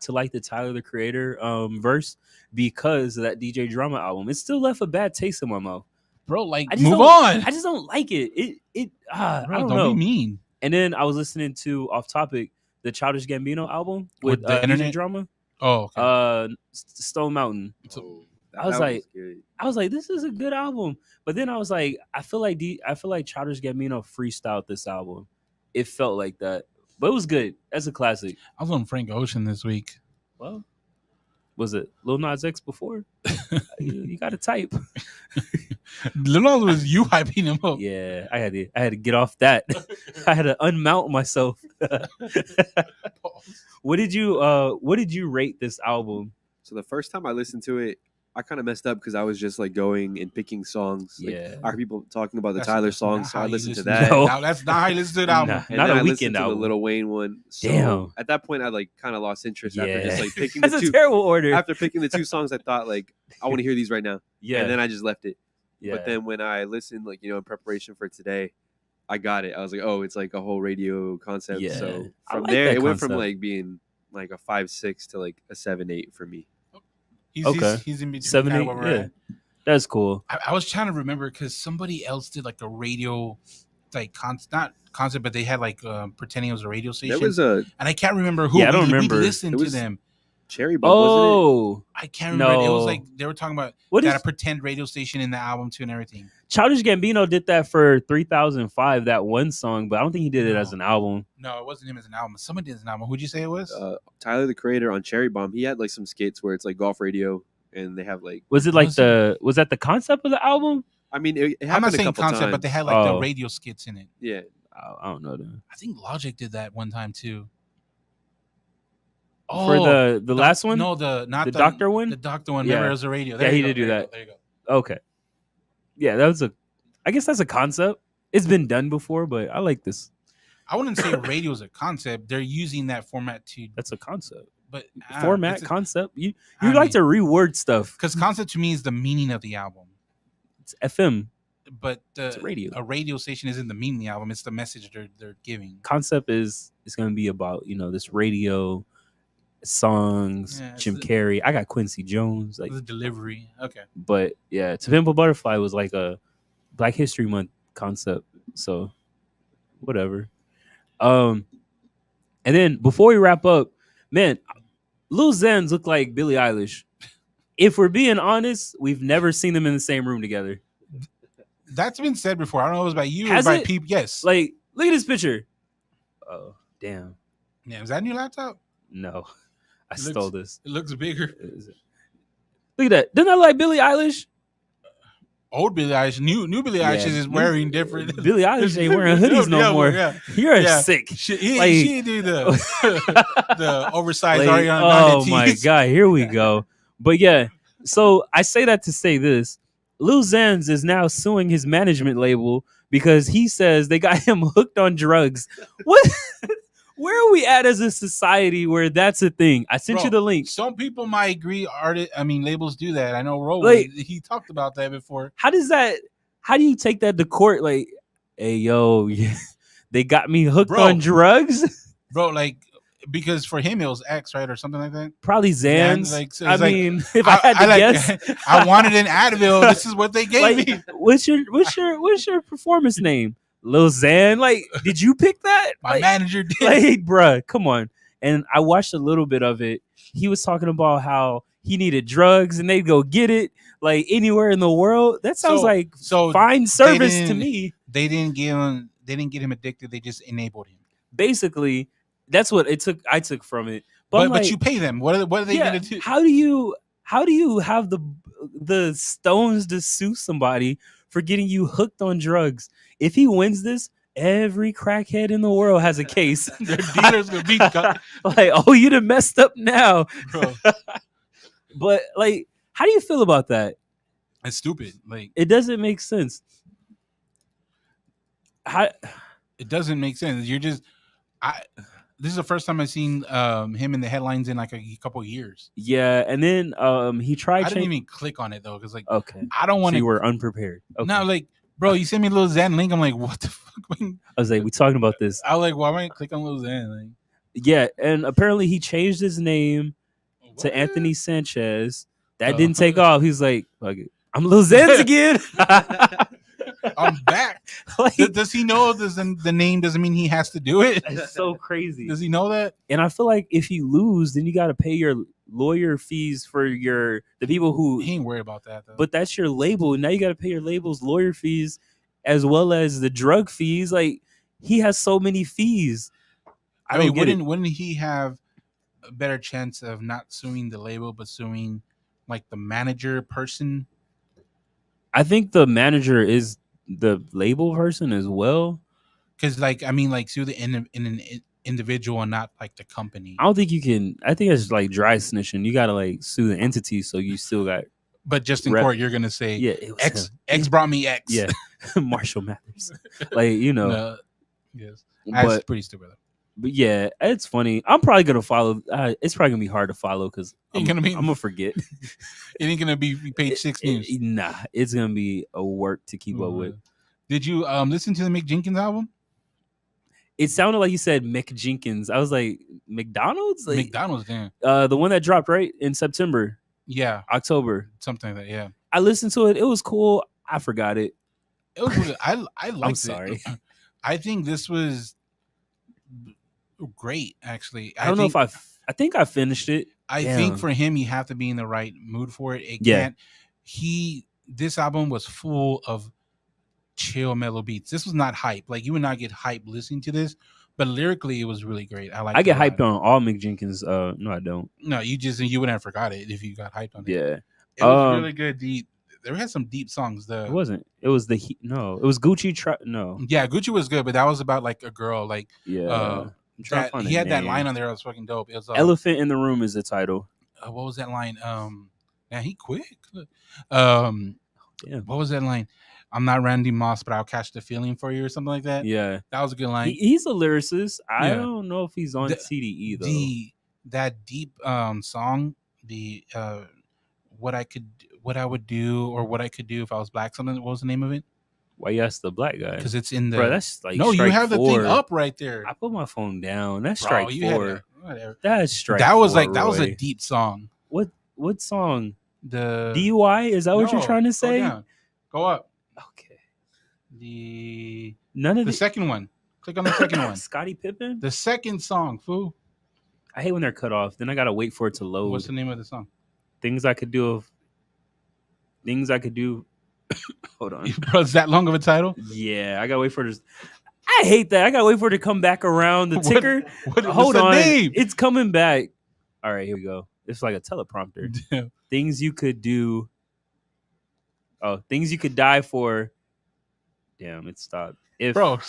to like the Tyler the Creator verse because of that DJ Drama album. It still left a bad taste in my mouth. Bro, like move on. I just don't like it. Bro, I don't know. Be mean. And then I was listening to Off Topic, the Childish Gambino album with the DJ Drama. Oh, okay. Stone Mountain. I was like, this is a good album. But then I was like, I feel like Childish Gambino freestyled this album. It felt like that. But it was good. That's a classic. I was on Frank Ocean this week. Well, Was it Lil Nas X before? You got to type. Lil Nas was you hyping him up. Yeah, I had to get off that. I had to unmount myself. What did you rate this album? So the first time I listened to it, I kind of messed up because I was just like going and picking songs. Yeah. Like, I heard people talking about the That's- Tyler that's songs, not so how I you listened to listen that. No. Now, that's not how you listen to an album. Nah. And Not then a I listened Weeknd to album. the Lil Wayne one. So Damn. at that point, I like kind of lost interest after just like picking That's the a two. terrible order. After picking the two songs, I thought like I want to hear these right now. Yeah. And then I just left it. Yeah. But then when I listened, like, in preparation for today, I got it. I was like, oh, it's like a whole radio concept. Yeah. So I from like there, that it went from concept. like being like a 5.6 to like a 7.8 for me. Okay. He's in between. 7, kinda 8, where we're yeah. at. That's cool. I was trying to remember because somebody else did like a radio, like not concept, but they had like pretending it was a radio station. There was a and I can't remember who. Yeah, I don't we remember. listened It to was- them. Cherry Bomb, wasn't Oh, I can't remember. It was No. like they were talking about what that is a pretend radio station in the album too and everything. Childish Gambino did that for 3005, that one song, but I don't think he did it No. as an album. No, it wasn't him as an album. Somebody did as an album. Who'd you say it was? it? Tyler, the Creator on Cherry Bomb, he had like some skits where it's like golf radio and they have like, Was it like Was it- was that the concept of the album? I mean, it I'm happened not a saying couple concept, times. but they had like the Oh. radio skits in it. Yeah. I don't know. Then. I think Logic did that one time too. For the last one? No, not The doctor one? The doctor one. Yeah. Remember, it was a radio. Yeah, you he go, did do there you that. go, there you go. Okay. Yeah, I guess that's a concept. It's been done before, but I like this. I wouldn't say radio is a concept. They're using that format to, That's a concept. but Format, concept. You I like mean- to reword stuff. because concept to me is the meaning of the album. It's FM. But It's radio. a radio station isn't the meaning of the album; it's the message they're giving. Concept is going to be about this radio songs, Yeah, it's Jim the- Carrey. I got Quincy Jones, like, The delivery, okay. but yeah, To Pimp a Butterfly was like a Black History Month concept. So whatever. And then before we wrap up, man, Lil Xans look like Billie Eilish. If we're being honest, we've never seen them in the same room together. That's been said before. I don't know if it was by you Has or by it? people. Yes. Like, look at this picture. Oh, damn. Yeah, is that a new laptop? No, I It stole looks- this. It looks bigger. Look at that. Doesn't that look like Billie Eilish? Old Billie Eilish, new Billie Eilish is wearing different. Billie Eilish ain't wearing hoodies no Yeah, more. Yeah, You're Yeah. sick. she Like- didn't do the oversized Like, Ariana oh Grande my tees. god, here we go. But yeah, so I say that to say this. Lil Xans is now suing his management label because he says they got him hooked on drugs. What? Where are we at as a society where that's a thing? I sent Bro, you the link. Some people might agree. Labels do that. I know Ro. Like- He talked about that before. How do you take that to court? Like, hey, yo, they got me hooked Bro. on drugs? Bro, like, because for him it was X, right, or something like that. Probably Xans. like, so I it's like, mean, if I had to guess. I wanted an Advil. This is what they gave me. Like, what's your performance name? Lil Xan? Like, did you pick that? My Like, manager did. like, bruh, come on. And I watched a little bit of it. He was talking about how he needed drugs and they'd go get it like anywhere in the world. That sounds like so fine service to didn't- me. they didn't get him addicted. They just enabled him. Basically, that's what I took from it. But, But I'm like, you pay them. What are they yeah, gonna do? how do you have the stones to sue somebody for getting you hooked on drugs? If he wins this, every crackhead in the world has a case. Their dealer's gonna be Like, oh, you done messed up now. bro. But like, how do you feel about that? It's stupid. Like, It doesn't make sense. How, it doesn't make sense. This is the first time I've seen him in the headlines in like a couple of years. yeah, and then he tried. I didn't even click on it though, because like Okay, I don't so want you to. were unprepared. Okay. No, like, bro, you sent me a little Zen link. I'm like, what the fuck? I was like, we talking about this. I was like, why am I click on little Zen? Like, Yeah, and apparently he changed his name to what? Anthony Sanchez. That Oh. didn't take off. He's like, fuck it. I'm Lil Xans again. I'm back. Like, Does he know the name doesn't mean he has to do it? it's so crazy. Does he know that? And I feel like if you lose, then you got to pay your lawyer fees for the people who. He ain't worried about that though. But that's your label. Now you got to pay your label's lawyer fees as well as the drug fees. Like, he has so many fees. I mean, don't get it. wouldn't he have a better chance of not suing the label but suing like the manager person? I think the manager is the label person as well. Because like I mean like sue the in an individual and not like the company. I don't think you can. I think it's like dry snitching. You gotta like sue the entity, so you still got. But just in Rep- court, you're gonna say, Yeah, it was X him. X brought me X. Yeah, Marshall Mathers. Like No. Yes, that's but pretty stupid. but yeah, it's funny. I'm probably gonna follow. It's probably gonna be hard to follow because I'm gonna forget. It ain't gonna be page 6 news. Nah, it's gonna be a work to keep up with. Did you listen to the Mick Jenkins album? It sounded like you said Mick Jenkins. I was like McDonald's, like McDonald's, damn. The one that dropped right in September, Yeah, October, something like that. Yeah, I listened to it. It was cool. I forgot it. it was. Really, I liked I'm it. sorry. I think this was great. Actually, I don't know if I think I finished it. I think for him, you have to be in the right mood for it. Yeah. This album was full of chill, mellow beats. This was not hype. Like you would not get hype listening to this, but lyrically, it was really great. I get hyped on all Mick Jenkins. No, I don't. No, you wouldn't have forgot it if you got hyped on it. Yeah, it was really good. There had some deep songs. It wasn't. It was it was Gucci. No. Yeah, Gucci was good, but that was about like a girl. Like yeah, he had that line on there that was fucking dope. It was Elephant in the Room is the title. What was that line? Man, he quick. Damn. What was that line? I'm not Randy Moss, but I'll catch the feeling for you or something like that. Yeah, that was a good line. He's a lyricist. I don't know if he's on CDE though. That deep song, what I would do or what I could do if I was black. Something. What was the name of it? Why you asked the black guy? Because it's in the. Bro, that's like no. You have the thing up right there. I put my phone down. That's strike 4. Whatever. That's strike. That was 4, like that was a deep song. What song? The DUI? Is that what you're trying to say? Go down. Go up. Okay. The second one. Click on the second one. Scottie Pippen. The second song, fool. I hate when they're cut off. Then I gotta wait for it to load. What's the name of the song? Things I could do. Hold on. Bro, is that long of a title? Yeah, I gotta wait for this. I hate that. I gotta wait for it to come back around. The ticker. Hold on. Name? It's coming back. All right, here we go. It's like a teleprompter. Damn. Things you could do. Oh, things you could die for. Damn, it stopped. Bro,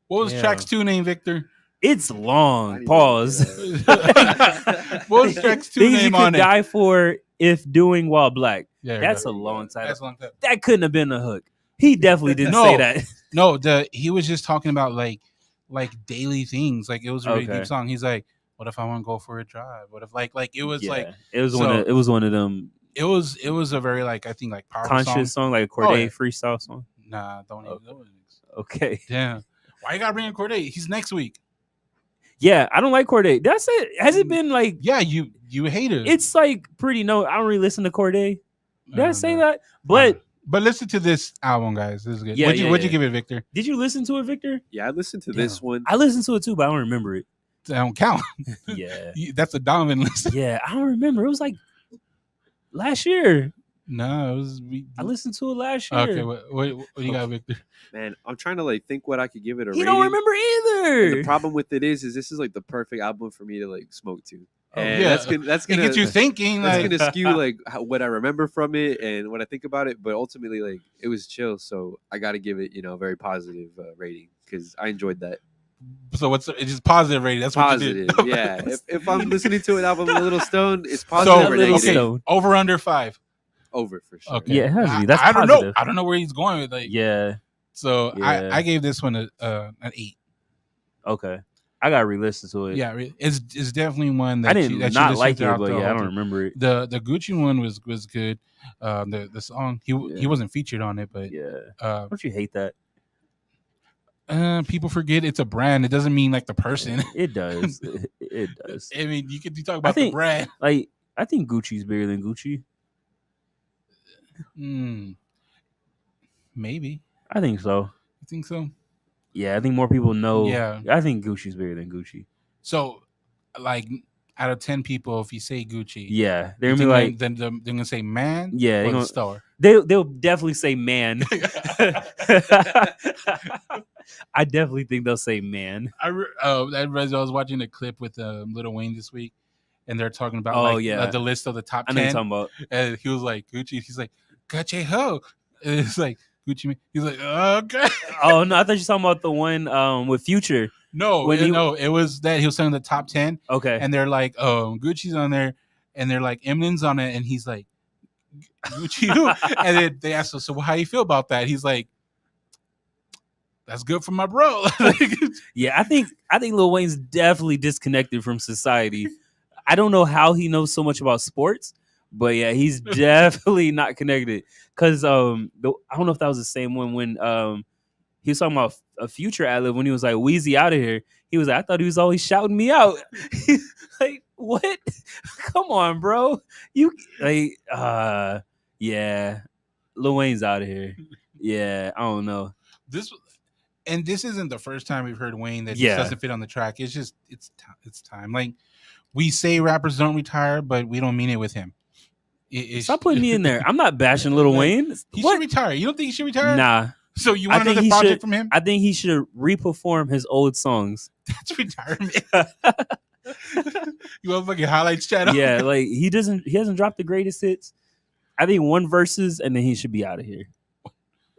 what was track's 2 name, Victor? It's long. Pause. What was track's 2 things name you on could it? die for if doing while black. Yeah, that's a long title. That's a long title. That couldn't have been a hook. He definitely didn't say that. No, he was just talking about like daily things. Like it was a really deep song. He's like, what if I want to go for a drive? What if like it was like it was one of them. It was a very I think powerful conscious song, like a Cordae freestyle song. Nah, don't even. Okay. Damn. Why you gotta bring in Cordae? He's next week. Yeah, I don't like Cordae. That's it. Has it been like? Yeah, you hate it. It's like pretty. No, I don't really listen to Cordae. Did I say that? But listen to this album, guys. This is good. Yeah, what'd you give it, Victor? Did you listen to it, Victor? Yeah, I listened to this one. I listened to it too, but I don't remember it. I don't count. Yeah, that's a Donovan listen. Yeah, I don't remember. It was like last year. No, it was. I listened to it last year. Okay, what do you got, Victor? Man, I'm trying to think what I could give it a He rating. don't remember either. And the problem with it is this is the perfect album for me to smoke to. And yeah, that's gonna get you thinking. That's gonna skew what I remember from it and what I think about it. But ultimately, it was chill. So I got to give it a very positive rating because I enjoyed that. So it's just positive rating. That's positive. What you did. Yeah. if I'm listening to it, I'm a little stoned. It's positive or negative. Okay, over under 5. Over for sure. Okay. Yeah, it has to be. That's I positive. don't know. I don't know where he's going with Yeah. So yeah. I gave this one an 8. Okay. I gotta re-listen to it. Yeah, it's definitely one that I didn't that not like it, but yeah, I don't remember it. The Gucci one was good. The song he wasn't featured on it, but yeah. Don't you hate that? People forget it's a brand. It doesn't mean the person. It does. It does. I mean, you talk about the brand. I think Gucci's bigger than Gucci. Maybe. I think so. You think so? Yeah, I think more people know. Yeah. I think Gucci's bigger than Gucci. So, out of 10 people, if you say Gucci, Yeah, they're you gonna be like, think they're gonna say man, yeah, or they the gonna, store. they'll definitely say man. I definitely think they'll say man. I was watching a clip with Lil Wayne this week, and they're talking about Oh, yeah. the list of the top I know you're 10, talking about. and he was like Gucci. He's like Gucci ho, and it's like Gucci. He's like okay. Oh no, I thought you were talking about the one with Future. No, When he- no, it was that he was saying the top 10, Okay. and they're like Gucci's on there, and they're like Eminem's on it, and he's like Gucci who, and then they asked him, so how you feel about that? He's like, that's good for my bro. Yeah, I think Lil Wayne's definitely disconnected from society. I don't know how he knows so much about sports, but yeah, he's definitely not connected. Cause I don't know if that was the same one when he was talking about a Future ad-lib when he was like, Weezy out of here. He was like, I thought he was always shouting me out. Like, what? Come on, bro. You like yeah. Lil Wayne's out of here. Yeah, I don't know. this isn't the first time we've heard Wayne that Yeah. just doesn't fit on the track. It's just it's time. Like we say rappers don't retire, but we don't mean it with him. Stop putting me in there. I'm not bashing Lil Wayne. He What? should retire. You don't think he should retire? Nah. So you I want think another he project should- from him? I think he should reperform his old songs. That's retirement. You want fucking highlights channel? Yeah, like he hasn't dropped the greatest hits. I think one verses and then he should be out of here.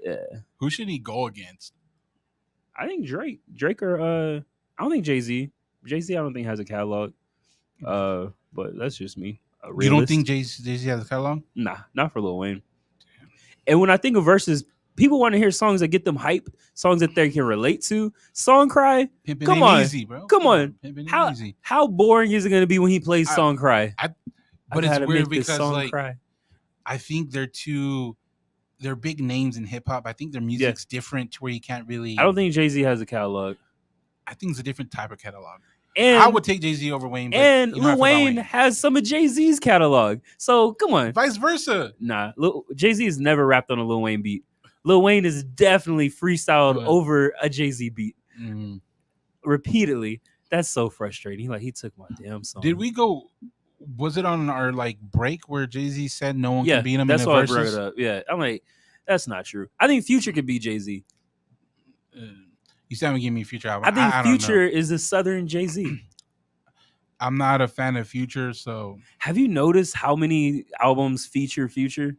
Yeah. Who should he go against? I think Drake. Drake or I don't think Jay-Z. Jay-Z I don't think has a catalog. But that's just me. You don't think Jay-Z has a catalog? Nah, not for Lil Wayne. And when I think of verses, people want to hear songs that get them hype, songs that they can relate to. Song Cry. Pimpin' Come ain't on. easy, bro. Come on. Pimpin' ain't How easy. how boring is it going to be when he plays I- Song Cry? But I've it's had to weird make this because song like cry. I think they're big names in hip hop. I think their music's different to where you can't really. I don't think Jay-Z has a catalog. I think it's a different type of catalog. And I would take Jay-Z over Wayne, but and you know, I Lil forgot Wayne has some of Jay-Z's catalog. So come on. Vice versa. Nah, Jay-Z has never rapped on a Lil Wayne beat. Lil Wayne is definitely freestyled Yeah. over a Jay-Z beat Mm. repeatedly. That's so frustrating. He took my damn song. Did we go? Was it on our like break where Jay-Z said no one Yeah, can beat him that's in the why I brought verses? it up. Yeah, I'm like, that's not true. I think Future could beat Jay-Z. You still haven't given me Future album. I think don't know. Future is the Southern Jay-Z. I'm not a fan of Future, so Have you noticed how many albums feature Future?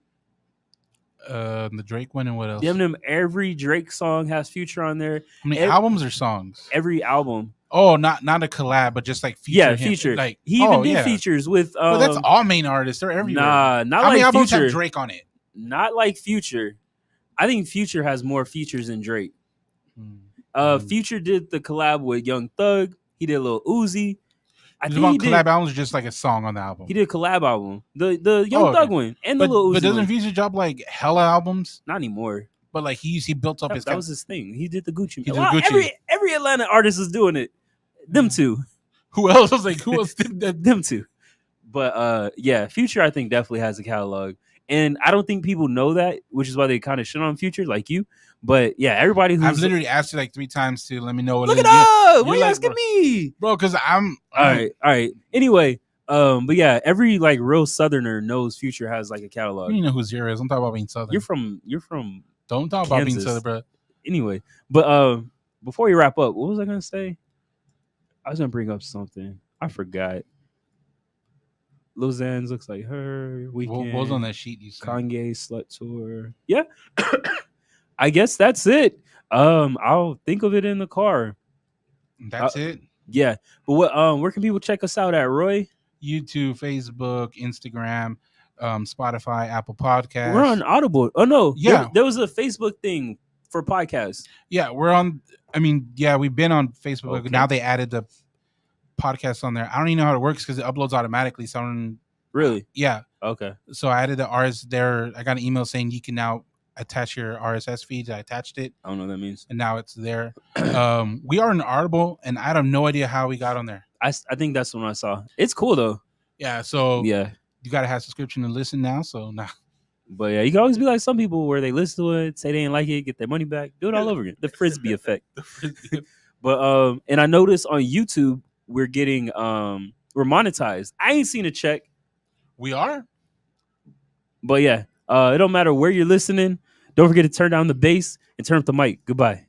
the Drake one and what else? Damn, every Drake song has Future on there. How many ev- albums or songs? Every album. Oh, not a collab, but just like feature. Yeah, him. feature. Like He even did yeah. features with. But that's all main artists. They're everywhere. Nah, not How many like albums Future. have Drake on it? Not like Future. I think Future has more features than Drake. Mm. Future did the collab with Young Thug. He did a little Uzi. I Is it think about he did. collab albums or just like a song on the album? He did a collab album. The Young Oh, Thug okay. one and the but, little Uzi but doesn't one. Future drop like hella albums? Not anymore. But like he built up his. That was his thing. He did the Gucci. He did Wow, Gucci. Every Atlanta artist is doing it. Them two. Who else? I was like, who else did that? Them two. But yeah, Future I think definitely has a catalog. And I don't think people know that, which is why they kind of shit on Future like you. But yeah, everybody who's I've literally asked you like 3 times to let me know what look it it is. up. You're Why you like, asking bro. me? Bro, because I'm All right. Anyway, but yeah, every like real Southerner knows Future has like a catalog. You know who Zero is. I'm talking about being Southern. You're from Don't talk about being Kansas. Southern, bro. anyway. But before you wrap up, what was I gonna say? I was gonna bring up something. I forgot. Lil Xan's looks like her. Weeknd. What was on that sheet you said? Kanye slut tour. Yeah. I guess that's it. I'll think of it in the car. That's it. Yeah. But what where can people check us out at, Roy? YouTube, Facebook, Instagram, Spotify, Apple Podcasts. We're on Audible. Oh no. Yeah. There was a Facebook thing for podcasts. Yeah, we're on. I mean, yeah, we've been on Facebook. Okay. Now they added the podcast on there. I don't even know how it works because it uploads automatically. So I don't, Really? yeah. Okay. So I added the RS there. I got an email saying you can now attach your RSS feeds. I attached it, I don't know what that means. and now it's there. We are in Audible, and I have no idea how we got on there. I think that's the one I saw. It's cool though. Yeah, so Yeah. you got to have subscription to listen now. So now, But yeah, you can always be like some people where they listen to it, say they didn't like it, get their money back, do it all over again. The frisbee effect. But and I noticed on YouTube we're getting We're monetized. I ain't seen a check, We are. but yeah, it don't matter where you're listening. Don't forget to turn down the bass and turn up the mic. Goodbye.